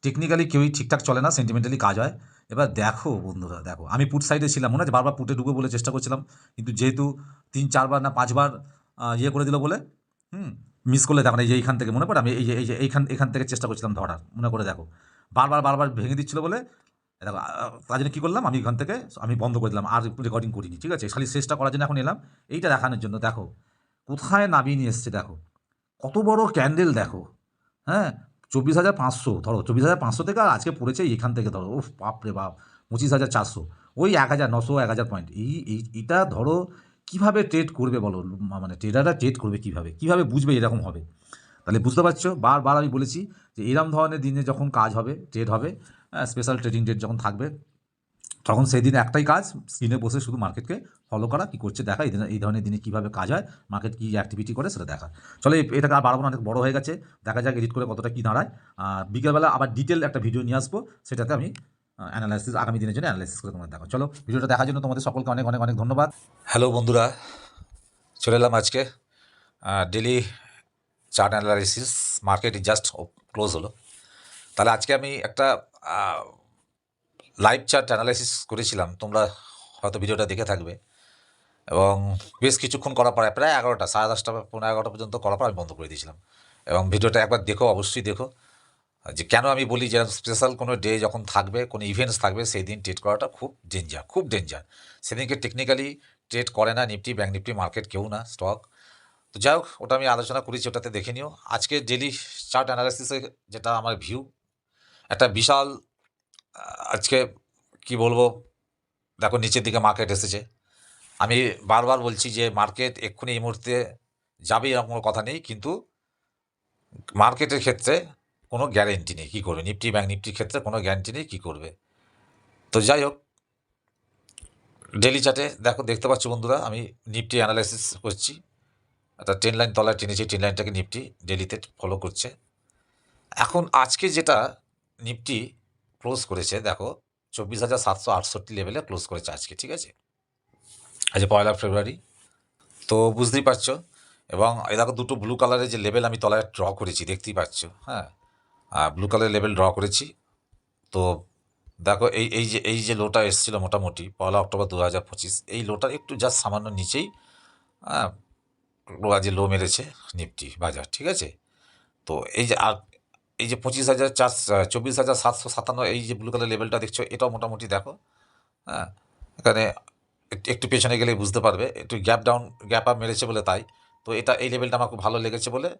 [SPEAKER 1] টেকনিক্যালি কেউই ঠিকঠাক চলে না, সেন্টিমেন্টালি কাজ হয়। এবার দেখো বন্ধুরা, দেখো আমি পুট সাইডে ছিলাম, মনে আছে? বারবার পুটে ঢুকে বলে চেষ্টা করছিলাম, কিন্তু যেহেতু 3-4 বার না 5 বার ইয়ে করে দিল বলে, মিস করলে দেখো এই যে এইখান থেকে মনে পড়ে, আমি এই যে এখান থেকে চেষ্টা করছিলাম ধরার, মনে করে দেখো বারবার ভেঙে দিচ্ছিল বলে, দেখো তার জন্য কী করলাম, আমি এখান থেকে আমি বন্ধ করে দিলাম, আর রেকর্ডিং করিনি, ঠিক আছে? খালি শেষটা করার জন্য এখন এলাম, এইটা দেখানোর জন্য। দেখো কোথায় নামিয়ে নিয়ে এসছে, দেখো কত বড় ক্যান্ডেল, দেখো। হ্যাঁ, 24,500 ধরো, 24,500 থেকে আর আজকে পড়েছে এখান থেকে ধরো, উফ বাপরে বাপ, 25,400, ওই 1,900 1,000 পয়েন্ট। এইটা ধরো কীভাবে ট্রেড করবে বলো, মানে ট্রেডাররা ট্রেড করবে কীভাবে বুঝবে এরকম হবে? তাহলে বুঝতে পারছো, বারবার আমি বলেছি যে এরম ধরনের দিনে যখন কাজ হবে, ট্রেড হবে, স্পেশাল ট্রেডিং ডেট যখন থাকবে, তখন সেই দিনে একটাই কাজ, স্ক্রিনে বসে শুধু মার্কেটকে ফলো করা, কী করছে দেখা, এই ধরনের দিনে কীভাবে কাজ হয়, মার্কেট কী অ্যাক্টিভিটি করে সেটা দেখা। চলো এটাকে আর বাড়াবো না, অনেক বড় হয়ে গেছে, দেখা যাক এডিট করে কতটা কী দাঁড়ায়। বিকেলবেলা আবার ডিটেল একটা ভিডিও নিয়ে আসবো, সেটাতে আমি অ্যানালাইসিস, আগামী দিনের জন্য অ্যানালাইসিস করে তোমাদের দেখো। চলো ভিডিওটা দেখার জন্য তোমাদের সকলকে অনেক অনেক অনেক ধন্যবাদ। হ্যালো বন্ধুরা, চলে এলাম আজকে daily chart analysis. Market just close হলো, তাহলে আজকে আমি একটা লাইভ চার্ট অ্যানালাইসিস করেছিলাম, তোমরা হয়তো ভিডিওটা দেখে থাকবে, এবং বেশ কিছুক্ষণ করার পরে প্রায় 11টা, 10:30 পৌনে 11টা পর্যন্ত করার পর আমি বন্ধ করে দিয়েছিলাম। এবং ভিডিওটা একবার দেখো, অবশ্যই দেখো, যে কেন আমি বলি যে স্পেশাল কোনো ডে যখন থাকবে, কোনো ইভেন্টস থাকবে, সেই দিন ট্রেড করাটা খুব ডেঞ্জার। সেদিনকে টেকনিক্যালি ট্রেড করে না নিফটি, ব্যাঙ্ক নিফটি, মার্কেট কেউ না, স্টক তো যাই হোক, ওটা আমি আলোচনা করেছি, ওটাতে দেখে নিও। আজকে ডেলি চার্ট অ্যানালাইসিসে যেটা আমার ভিউ, একটা বিশাল আজকে কি বলবো, দেখো নিচের দিকে মার্কেট এসেছে। আমি বারবার বলছি যে মার্কেট এক্ষুনি এই মুহূর্তে যাবে এরকম কোনো কথা নেই, কিন্তু মার্কেটের ক্ষেত্রে কোনো গ্যারেন্টি নেই কী করবে, নিফটি ব্যাঙ্ক নিফটির ক্ষেত্রে কোনো গ্যারেন্টি নেই কী করবে। তো যাই হোক, ডেলি চার্টে দেখো, দেখতে পাচ্ছ বন্ধুরা, আমি নিফটি অ্যানালাইসিস করছি। একটা ট্রেন লাইন তলায় টেনেছি, ট্রেন লাইনটাকে নিফটি ডেলিতে ফলো করছে। এখন আজকে যেটা নিফটি ক্লোজ করেছে দেখো, 24,768 লেভেলে ক্লোজ করেছে আজকে, ঠিক আছে, আজ 1 ফেব্রুয়ারি। তো বুঝতেই পারছো, এবং এই দেখো দুটো ব্লু কালারের যে লেভেল আমি তলায় ড্র করেছি, দেখতেই পাচ্ছ, হ্যাঁ, ব্লু কালারের লেভেল ড্র করেছি। তো দেখো এই যে লোটা এসেছিলো মোটামুটি 1 অক্টোবর 2025, এই লোটার একটু জাস্ট সামান্য নিচেই আজকে লো মেরেছে নিফটি বাজার, ঠিক আছে। তো এই যে আর এই যে 24,757, এই যে ব্লু কালার লেভেলটা দেখছো, এটাও মোটামুটি দেখো, হ্যাঁ, এখানে একটু পেছনে গেলে বুঝতে পারবে, একটু গ্যাপ আপ মেরেছে বলে তাই। তো এই লেভেলটা আমার খুব ভালো লেগেছে বলে,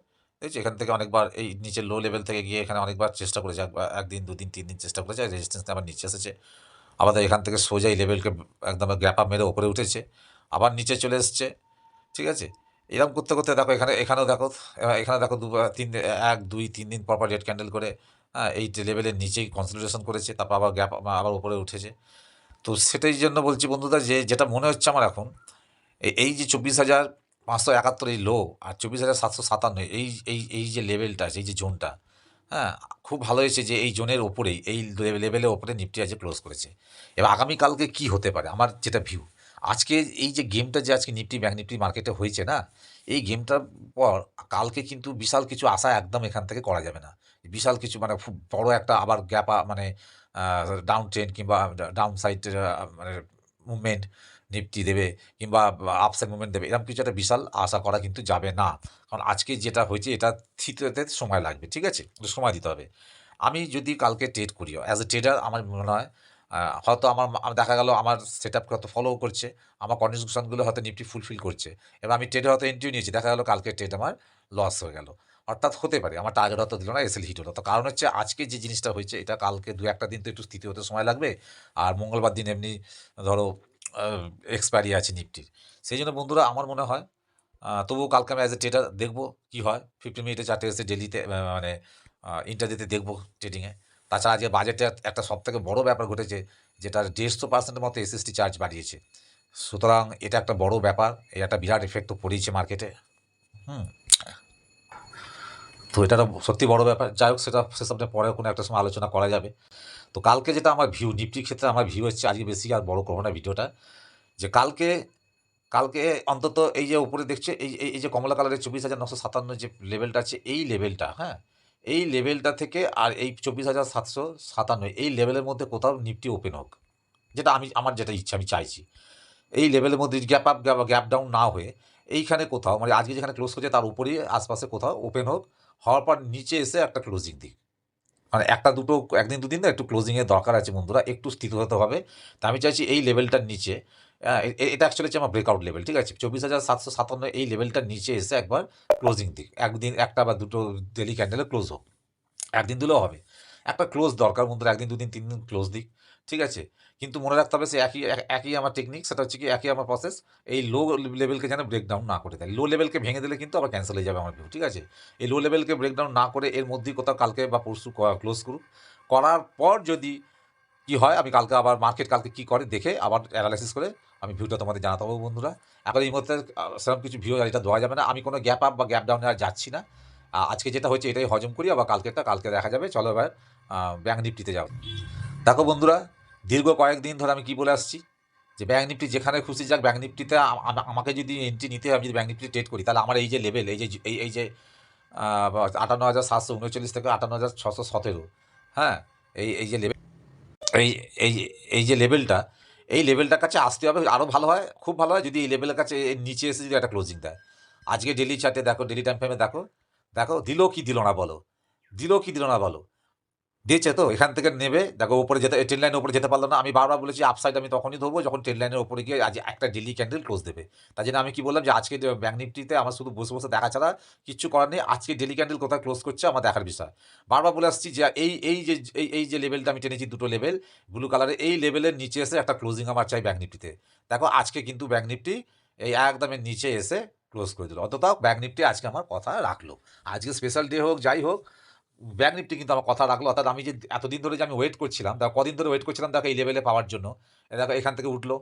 [SPEAKER 1] দেখছি এখান থেকে অনেকবার এই নিচের লো লেভেল থেকে গিয়ে এখানে অনেকবার চেষ্টা করেছে, একদিন 2 দিন 3 দিন চেষ্টা করেছে, রেজিস্ট্যান্স আবার নিচে এসেছে, আবার এখান থেকে সোজা এই লেভেলকে একদম গ্যাপ আপ মেরে ওপরে উঠেছে, আবার নিচে চলে এসছে, ঠিক আছে। এরকম করতে করতে দেখো এখানেও দেখো, এখানে দেখো 1 2 3 দিন পরপর রেড ক্যান্ডেল করে, হ্যাঁ, এই লেভেলের নিচেই কনসলিডেশন করেছে, তারপর আবার গ্যাপ আবার উপরে উঠেছে। তো সেটাই জন্য বলছি বন্ধুরা, যেটা মনে হচ্ছে আমার এখন, এই যে 24,571 এই লো, আর 24,757 এই যে লেভেলটা আছে, এই যে জোনটা, হ্যাঁ, খুব ভালো হয়েছে যে এই জোনের ওপরেই, এই লেভেলের ওপরে নিফটি আজকে ক্লোজ করেছে। এবার আগামীকালকে কি হতে পারে আমার যেটা ভিউ, আজকে এই যে গেমটা যে আজকে নিফটি ব্যাঙ্ক নিফটি মার্কেটে হয়েছে না, এই গেমটার পর কালকে কিন্তু বিশাল কিছু আশা একদম এখান থেকে করা যাবে না। বিশাল কিছু মানে খুব বড় একটা আবার মানে ডাউন ট্রেন্ড কিংবা ডাউন সাইড মানে মুভমেন্ট নিফটি দেবে, কিংবা আপসাইড মুভমেন্ট দেবে, এরকম কিছু একটা বিশাল আশা করা কিন্তু যাবে না। কারণ আজকে যেটা হয়েছে এটা থিততে সময় লাগবে, ঠিক আছে, একটু সময় দিতে হবে। আমি যদি কালকে ট্রেড করি অ্যাজ এ ট্রেডার, আমার মনে হয় হয়তো দেখা গেল আমার সেট আপকে হয়তো ফলো করছে, আমার কন্ডিশনগুলো হয়তো নিফটি ফুলফিল করছে, এবার আমি ট্রেডে হয়তো এন্ট্রি নিয়েছি, দেখা গেলো কালকে ট্রেড আমার লস হয়ে গেল, অর্থাৎ হতে পারে আমার টার্গেট হয়তো দিল না, এসএল হিট হলো। তো কারণ হচ্ছে আজকে যে জিনিসটা হয়েছে, এটা কালকে 2-1 দিন তো একটু স্থিতি হতে সময় লাগবে, আর মঙ্গলবার দিন এমনি ধরো এক্সপায়ারি আছে নিফটির। সেই জন্য বন্ধুরা আমার মনে হয় তবুও কালকে আমি অ্যাজ এ ট্রেডার দেখবো কী হয়, 15 মিনিটে চার্টে এসে ডেলিতে মানে ইন্টারডেতে দেখবো ট্রেডিংয়ে। তাছাড়া আজকে বাজেটে একটা সবথেকে বড় ব্যাপার ঘটেছে, যেটা 150% মতো এসএসটি চার্জ বাড়িয়েছে। সুতরাং এটা একটা বড় ব্যাপার, এটা একটা বিরাট এফেক্টও পড়িয়েছে মার্কেটে। হুম, তো এটা সত্যি বড় ব্যাপার। যাই হোক, সেসব নিয়ে পরে কোনো একটা সময় আলোচনা করা যাবে। তো কালকে যেটা আমার ভিউ, নিফটির ক্ষেত্রে আমার ভিউ হচ্ছে, আজকে বেশি আর বড় করবো না ভিডিওটা, যে কালকে অন্তত এই যে উপরে দেখছে, এই যে কমলা কালারের 24,957 যে লেভেলটা আছে, এই লেভেলটা, হ্যাঁ, এই লেভেলটা থেকে আর এই 24,757 এই লেভেলের মধ্যে কোথাও নিফটি ওপেন হোক, যেটা আমার যেটা ইচ্ছা, আমি চাইছি এই লেভেলের মধ্যে গ্যাপ ডাউন না হয়ে এইখানে কোথাও, মানে আজকে যেখানে ক্লোজ করছে তার উপরেই আশপাশে কোথাও ওপেন হোক, হওয়ার পর নিচে এসে একটা ক্লোজিং দিক, মানে একটা দুটো একদিন দুদিন না একটু ক্লোজিংয়ের দরকার আছে বন্ধুরা, একটু স্থির হতে হবে। তা আমি চাইছি এই লেভেলটার নিচে, এটা অ্যাকচুয়ালি হচ্ছে আমার ব্রেকআউট লেভেল, ঠিক আছে, 24,757 এই লেভেলটার নিচে এসে একবার ক্লোজিং দিক, একদিন একটা বা দুটো ডেলি ক্যান্ডেলে ক্লোজ হোক, একদিন দিলেও হবে, একটা ক্লোজ দরকার বন্ধুরা, একদিন 2 দিন 3 দিন ক্লোজ দিক, ঠিক আছে। কিন্তু মনে রাখতে হবে, সে একই আমার টেকনিক, সেটা হচ্ছে কি একই আমার প্রসেস, এই লো লেভেলকে যেন ব্রেকডাউন না করে দেয়, লো লেভেলকে ভেঙে দিলে কিন্তু আবার ক্যান্সেল হয়ে যাবে আমার ভিউ, ঠিক আছে। এই লো লেভেলকে ব্রেকডাউন না করে এর মধ্যেই কোথাও কালকে বা পরশু ক্লোজ করুক, করার পর যদি কি হয়, আমি কালকে আবার মার্কেট কালকে কী করে দেখে আবার অ্যানালাইসিস করে আমি ভিউটা তোমাদের জানাতে পারবো বন্ধুরা। এখন এই মুহূর্তে সেরকম কিছু ভিউ আর এটা দেওয়া যাবে না, আমি কোনো গ্যাপ আপ বা গ্যাপ ডাউনে আর যাচ্ছি না। আজকে যেটা হয়েছে এটাই হজম করি, আবার কালকে দেখা যাবে। চলো এবার ব্যাঙ্ক নিফটিতে যাও। দেখো বন্ধুরা, দীর্ঘ কয়েকদিন ধরে আমি কি বলে আসছি, যে ব্যাঙ্ক নিফটি যেখানে খুশি যাক, ব্যাঙ্ক নিফটিতে আমাকে যদি এন্ট্রি নিতে হয়, আমি যদি ব্যাঙ্ক নিফটি ট্রেড করি, তাহলে আমার এই যে লেভেল, এই যে 58,739 থেকে 58,617, হ্যাঁ, এই যে লেভেল, এই এই এই যে লেভেলটা, এই লেভেলটার কাছে আসতে হবে, আরও ভালো হয়, খুব ভালো হয় যদি এই লেভেলের কাছে এর নিচে এসে যদি একটা ক্লোজিং দেয়। আজকে ডেলি চার্টে দেখো, ডেলি টাইম ফ্রেমে দেখো, দিল কি দিল না বলো, দিল কি দিল না বলো, দিয়েছে তো এখান থেকে নেবে, দেখো উপরে যেতে, ট্রেন লাইনের উপরে যেতে পারলো না। আমি বারবার বলেছি আপসাইড আমি তখনই ধরবো যখন ট্রেন লাইনের উপরে গিয়ে আজ একটা ডেলি ক্যান্ডেল ক্লোজ দেবে। তার জন্য আমি কি বললাম যে আজকে ব্যাঙ্ক নিফটিতে আমার শুধু বসে বসে দেখা ছাড়া কিচ্ছু করার নেই, আজকে ডেলি ক্যান্ডেল কোথায় ক্লোজ করছে আমার দেখার বিষয়। বারবার বলে আসছি যে এই যে লেভেলটা আমি টেনেছি, দুটো লেভেল ব্লু কালারের, এই লেভেলের নিচে এসে একটা ক্লোজিং আমার চাই ব্যাঙ্ক নিফটিতে। দেখো আজকে কিন্তু ব্যাঙ্ক নিফটি এই একদমের নিচে এসে ক্লোজ করে দিল, অত তাও ব্যাঙ্ক নিফটি আজকে আমার কথা রাখলো। আজকে স্পেশাল ডে হোক যাই হোক, ব্যাঙ্ক নিফটি কিন্তু আমার কথা রাখলো। অর্থাৎ আমি যে এতদিন ধরে যে আমি ওয়েট করছিলাম, দেখো কদিন ধরে ওয়েট করছিলাম দেখো এই লেভেলে পাওয়ার জন্য, দেখো এখান থেকে উঠলো,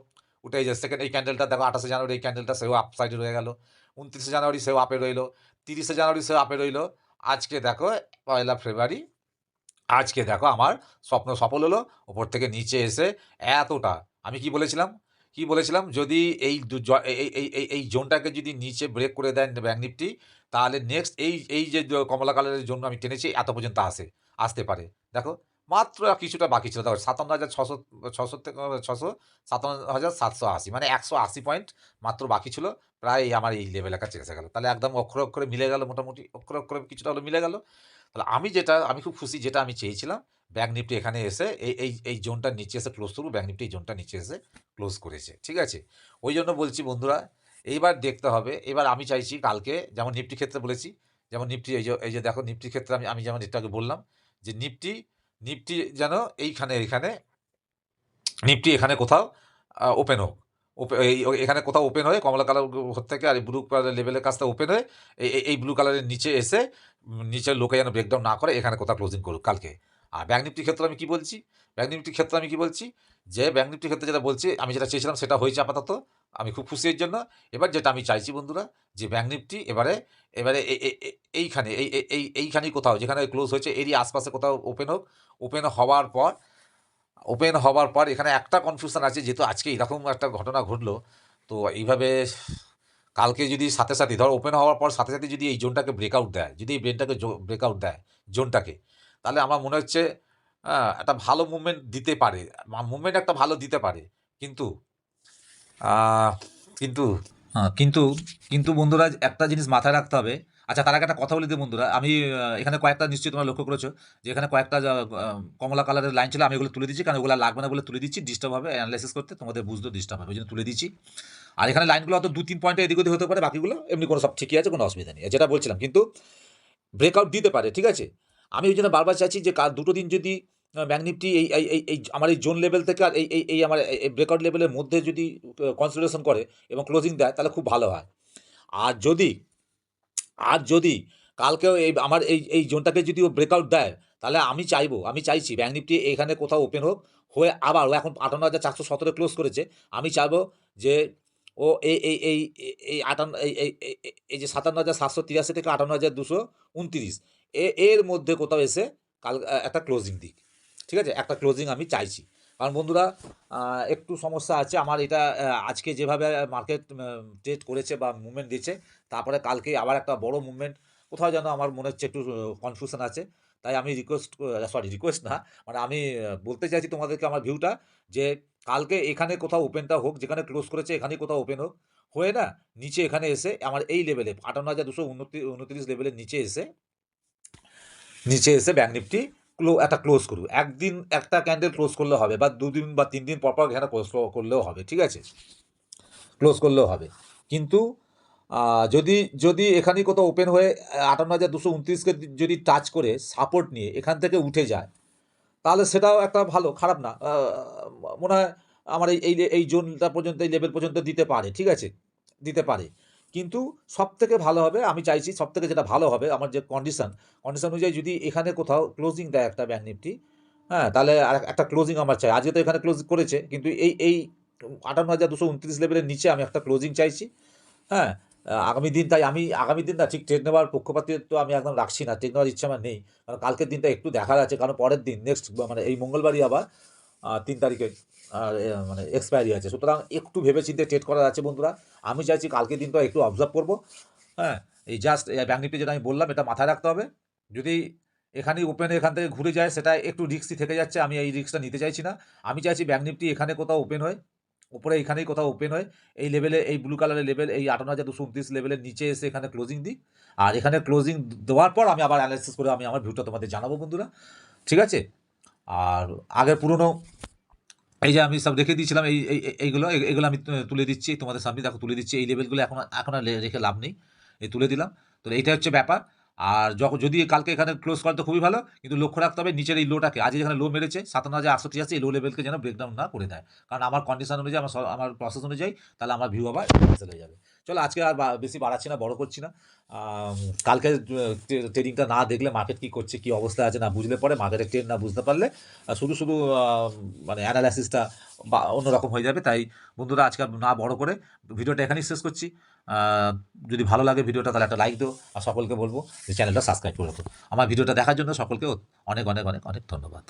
[SPEAKER 1] উঠে এই যে সেকেন্ড এই ক্যান্ডেলটা দেখো 28শে জানুয়ারি এই ক্যান্ডেলটা সেও আপ সাইডে রয়ে গেল, 29শে জানুয়ারি সেও আপে রইলো, 30শে জানুয়ারি সেও আপে রইলো। আজকে দেখো 1লা ফেব্রুয়ারি, আজকে দেখো আমার স্বপ্ন সফল হলো, ওপর থেকে নিচে এসে এতটা। আমি কি বলেছিলাম, কি বলেছিলাম, যদি এই এই জোনটাকে যদি নিচে ব্রেক করে দেন ব্যাঙ্ক নিফটি, তাহলে নেক্সট এই যে কমলা কালারের জন্য আমি টেনেছি এত পর্যন্ত আসতে পারে। দেখো মাত্র কিছুটা বাকি ছিল, দেখো 57,600, থেকে 57,780, মানে 180 পয়েন্ট মাত্র বাকি ছিল। প্রায় আমার এই লেভেলের কাছে এসে গেল, তাহলে একদম অক্ষরে অক্ষরে মিলে গেল, মোটামুটি অক্ষরে অক্ষরে কিছুটা হলো মিলে গেল। তাহলে আমি খুব খুশি, যেটা আমি চেয়েছিলাম ব্যাঙ্ক নিফটি এখানে এসে এই জোনটার নিচে এসে ক্লোজ করবো, ব্যাঙ্ক নিফটি এই জোনটার নিচে এসে ক্লোজ করেছে, ঠিক আছে। ওই জন্য বলছি বন্ধুরা, এইবার দেখতে হবে। এবার আমি চাইছি কালকে, যেমন নিফটি ক্ষেত্রে বলেছি, যেমন নিফটি এই যে দেখো নিফটির ক্ষেত্রে আমি যেমন একটু আগে বললাম যে নিফটি নিফটি যেন এখানে নিফটি এখানে কোথাও ওপেন হোক, এখানে কোথাও ওপেন হয়ে কমলা কালার থেকে আর ব্লু কালার লেভেলের কাছটা ওপেন হয়ে এই ব্লু কালারের নিচে এসে নিচের লোকে যেন ব্রেকডাউন না করে, এখানে কোথাও ক্লোজিং করুক কালকে। আর ব্যাঙ্ক নিফটির ক্ষেত্রে আমি কি বলছি, যে ব্যাঙ্ক নিফটির ক্ষেত্রে যেটা বলছি, আমি যেটা চেয়েছিলাম সেটা হয়েছে আপাতত, আমি খুব খুশি এর জন্য। এবার যেটা আমি চাইছি বন্ধুরা, যে ব্যাঙ্ক নিফটি এবারে এবারে এইখানে এইখানেই কোথাও যেখানে ক্লোজ হয়েছে এরই আশপাশে কোথাও ওপেন হোক। ওপেন হওয়ার পর এখানে একটা কনফিউশন আছে, যেহেতু আজকে এরকম একটা ঘটনা ঘটলো, তো এইভাবে কালকে যদি সাথে সাথে ধরো ওপেন হওয়ার পর সাথে সাথে যদি এই জোনটাকে ব্রেকআউট দেয়, যদি এই ব্রেকআউট দেয় জোনটাকে, তাহলে আমার মনে হচ্ছে একটা ভালো মুভমেন্ট দিতে পারে, মুভমেন্ট একটা ভালো দিতে পারে। কিন্তু আহ, কিন্তু কিন্তু কিন্তু বন্ধুরা একটা জিনিস মাথায় রাখতে হবে। আচ্ছা, তার আগে একটা কথা বলে দিই বন্ধুরা, আমি এখানে কয়েকটা নিশ্চয়ই তোমরা লক্ষ্য করেছো যে এখানে কয়েকটা কমলা কালারের লাইন ছিল, আমি এগুলো তুলে দিচ্ছি, কারণ ওগুলো লাগবে না বলে তুলে দিচ্ছি, ডিস্টার্ব হবে অ্যানালাইসিস করতে, তোমাদের বুঝতে ডিস্টার্ব হবে, ওই জন্য তুলে দিচ্ছি। আর এখানে লাইনগুলো হয়তো 2-3 পয়েন্টে এদিক ওদিক হতে পারে, বাকিগুলো এমনি কোনো সব ঠিকই আছে, কোনো অসুবিধা নেই, যেটা বলছিলাম। কিন্তু ব্রেকআউট দিতে পারে, ঠিক আছে। আমি ওই জন্য বারবার চাইছি যে দুটো দিন যদি ব্যাঙ্ক নিফটি এই আমার এই জোন লেভেল থেকে আর এই আমার এই ব্রেকআউট লেভেলের মধ্যে যদি কনসিডারেশন করে এবং ক্লোজিং দেয়, তাহলে খুব ভালো হয়। আর যদি আর যদি কালকেও আমার এই জোনটাকে যদি ও ব্রেকআউট দেয়, তাহলে আমি চাইছি ব্যাঙ্ক নিফটি এখানে কোথাও ওপেন হোক, হয়ে আবার ও এখন 58,417 ক্লোজ করেছে। আমি চাইবো যে ও এই আটান্ন এই যে 57,783 থেকে 58,229 এর মধ্যে কোথাও এসে কাল একটা ক্লোজিং দিক, ঠিক আছে, একটা ক্লোজিং আমি চাইছি। কারণ বন্ধুরা, একটু সমস্যা আছে আমার এটা, আজকে যেভাবে মার্কেট ট্রেড করেছে বা মুভমেন্ট দিচ্ছে, তারপরে কালকে আবার একটা বড় মুভমেন্ট, কোথাও যেন আমার মনে হচ্ছে একটু কনফিউশন আছে। তাই আমি রিকোয়েস্ট না, মানে আমি বলতে চাইছি তোমাদেরকে আমার ভিউটা, যে কালকে এখানে কোথাও ওপেনটা হোক, যেখানে ক্লোজ করেছে এখানেই কোথাও ওপেন হোক, হয়ে না নিচে এখানে এসে আমার এই লেভেলে 58,229 লেভেলের নিচে এসে ব্যাঙ্ক নিফটি একটা ক্লোজ করুক। একদিন একটা ক্যান্ডেল ক্লোজ করলে হবে, বা 2 দিন বা 3 দিন পর এখানে ক্লোজ করলেও হবে, ঠিক আছে, ক্লোজ করলেও হবে। কিন্তু যদি যদি এখানেই কোথাও ওপেন হয়ে 58,229কে যদি টাচ করে সাপোর্ট নিয়ে এখান থেকে উঠে যায়, তাহলে সেটাও একটা ভালো, খারাপ না। মনে হয় আমার এই জোনটা পর্যন্ত, এই লেভেল পর্যন্ত দিতে পারে, ঠিক আছে, দিতে পারে। কিন্তু সবথেকে ভালো হবে, আমি চাইছি সবথেকে যেটা ভালো হবে, আমার যে কন্ডিশন অনুযায়ী যদি এখানে কোথাও ক্লোজিং দেয় একটা ব্যাঙ্ক নিফটি, হ্যাঁ, তাহলে আর একটা ক্লোজিং আমার চাই। আজকে তো এখানে ক্লোজ করেছে, কিন্তু এই 58,229 লেভেলের নিচে আমি একটা ক্লোজিং চাইছি। হ্যাঁ, আগামী দিন না, ঠিক ট্রেড নেওয়ার পক্ষপাতিত্ব আমি একদম রাখছি না, ট্রেড নেওয়ার ইচ্ছা আমার নেই। কারণ কালকের দিনটা একটু দেখার আছে, কারণ পরের দিন নেক্সট মানে এই মঙ্গলবারই আবার 3 তারিখে মানে এক্সপায়ারি আছে, সুতরাং একটু ভেবেচিন্তে ট্রেড করার আছে বন্ধুরা। আমি চাইছি কালকের দিনটা একটু অবজার্ভ করবো। হ্যাঁ, এই জাস্ট ব্যাঙ্ক নিফটি যেটা আমি বললাম, এটা মাথায় রাখতে হবে। যদি এখানেই ওপেনে এখান থেকে ঘুরে যায়, সেটা একটু রিস্কই থেকে যাচ্ছে, আমি এই রিস্কটা নিতে চাইছি না। আমি চাইছি ব্যাঙ্ক নিফটি এখানে কোথাও ওপেন হয়, উপরে এইখানেই কোথাও ওপেন হয়, এই লেভেলে, এই ব্লু কালারের লেভেল, এই 58,229 লেভেলের নিচে এসে এখানে ক্লোজিং দিই। আর এখানে ক্লোজিং দেওয়ার পর আমি আবার অ্যানালাইসিস করে আমি আমার ভিউটা তোমাদের জানাবো বন্ধুরা, ঠিক আছে? আর আগের পুরনো এই যে আমি সব রেখে দিয়েছিলাম, এইগুলো আমি তুলে দিচ্ছি তোমাদের সামনে, দেখো তুলে দিচ্ছি। এই লেভেলগুলো এখন আর রেখে লাভ নেই, এই তুলে দিলাম। তো এইটা হচ্ছে ব্যাপার। আর যদি কালকে এখানে ক্লোজ করে তো খুবই ভালো, কিন্তু লক্ষ্য রাখতে হবে নিচের এই লোটাকে, আজ যেখানে লো মেরেছে 57,883, এই লো লেভেলকে যেন ব্রেকডাউন না করে দেয়, কারণ আমার কন্ডিশন অনুযায়ী, আমার প্রসেস অনুযায়ী তাহলে আমার ভিউ আবার ক্যান্সেল হয়ে যাবে। চলো আজকে আর বেশি বাড়াচ্ছি না, বড় করছি না। কালকে ট্রেডিংটা না দেখলে মার্কেট কী করছে, কী অবস্থা আছে না বুঝলে পরে, মার্কেটের ট্রেন্ড না বুঝতে পারলে শুধু শুধু মানে অ্যানালাইসিসটা বা অন্যরকম হয়ে যাবে। তাই বন্ধুরা আজকে আর না বড় করে ভিডিওটা এখানেই শেষ করছি। যদি ভালো লাগে ভিডিওটা তাহলে একটা লাইক দিও, আর সকলকে বলবো যে চ্যানেলটা সাবস্ক্রাইব করে রাখো। আমার ভিডিওটা দেখার জন্য সকলকে অনেক অনেক অনেক অনেক ধন্যবাদ।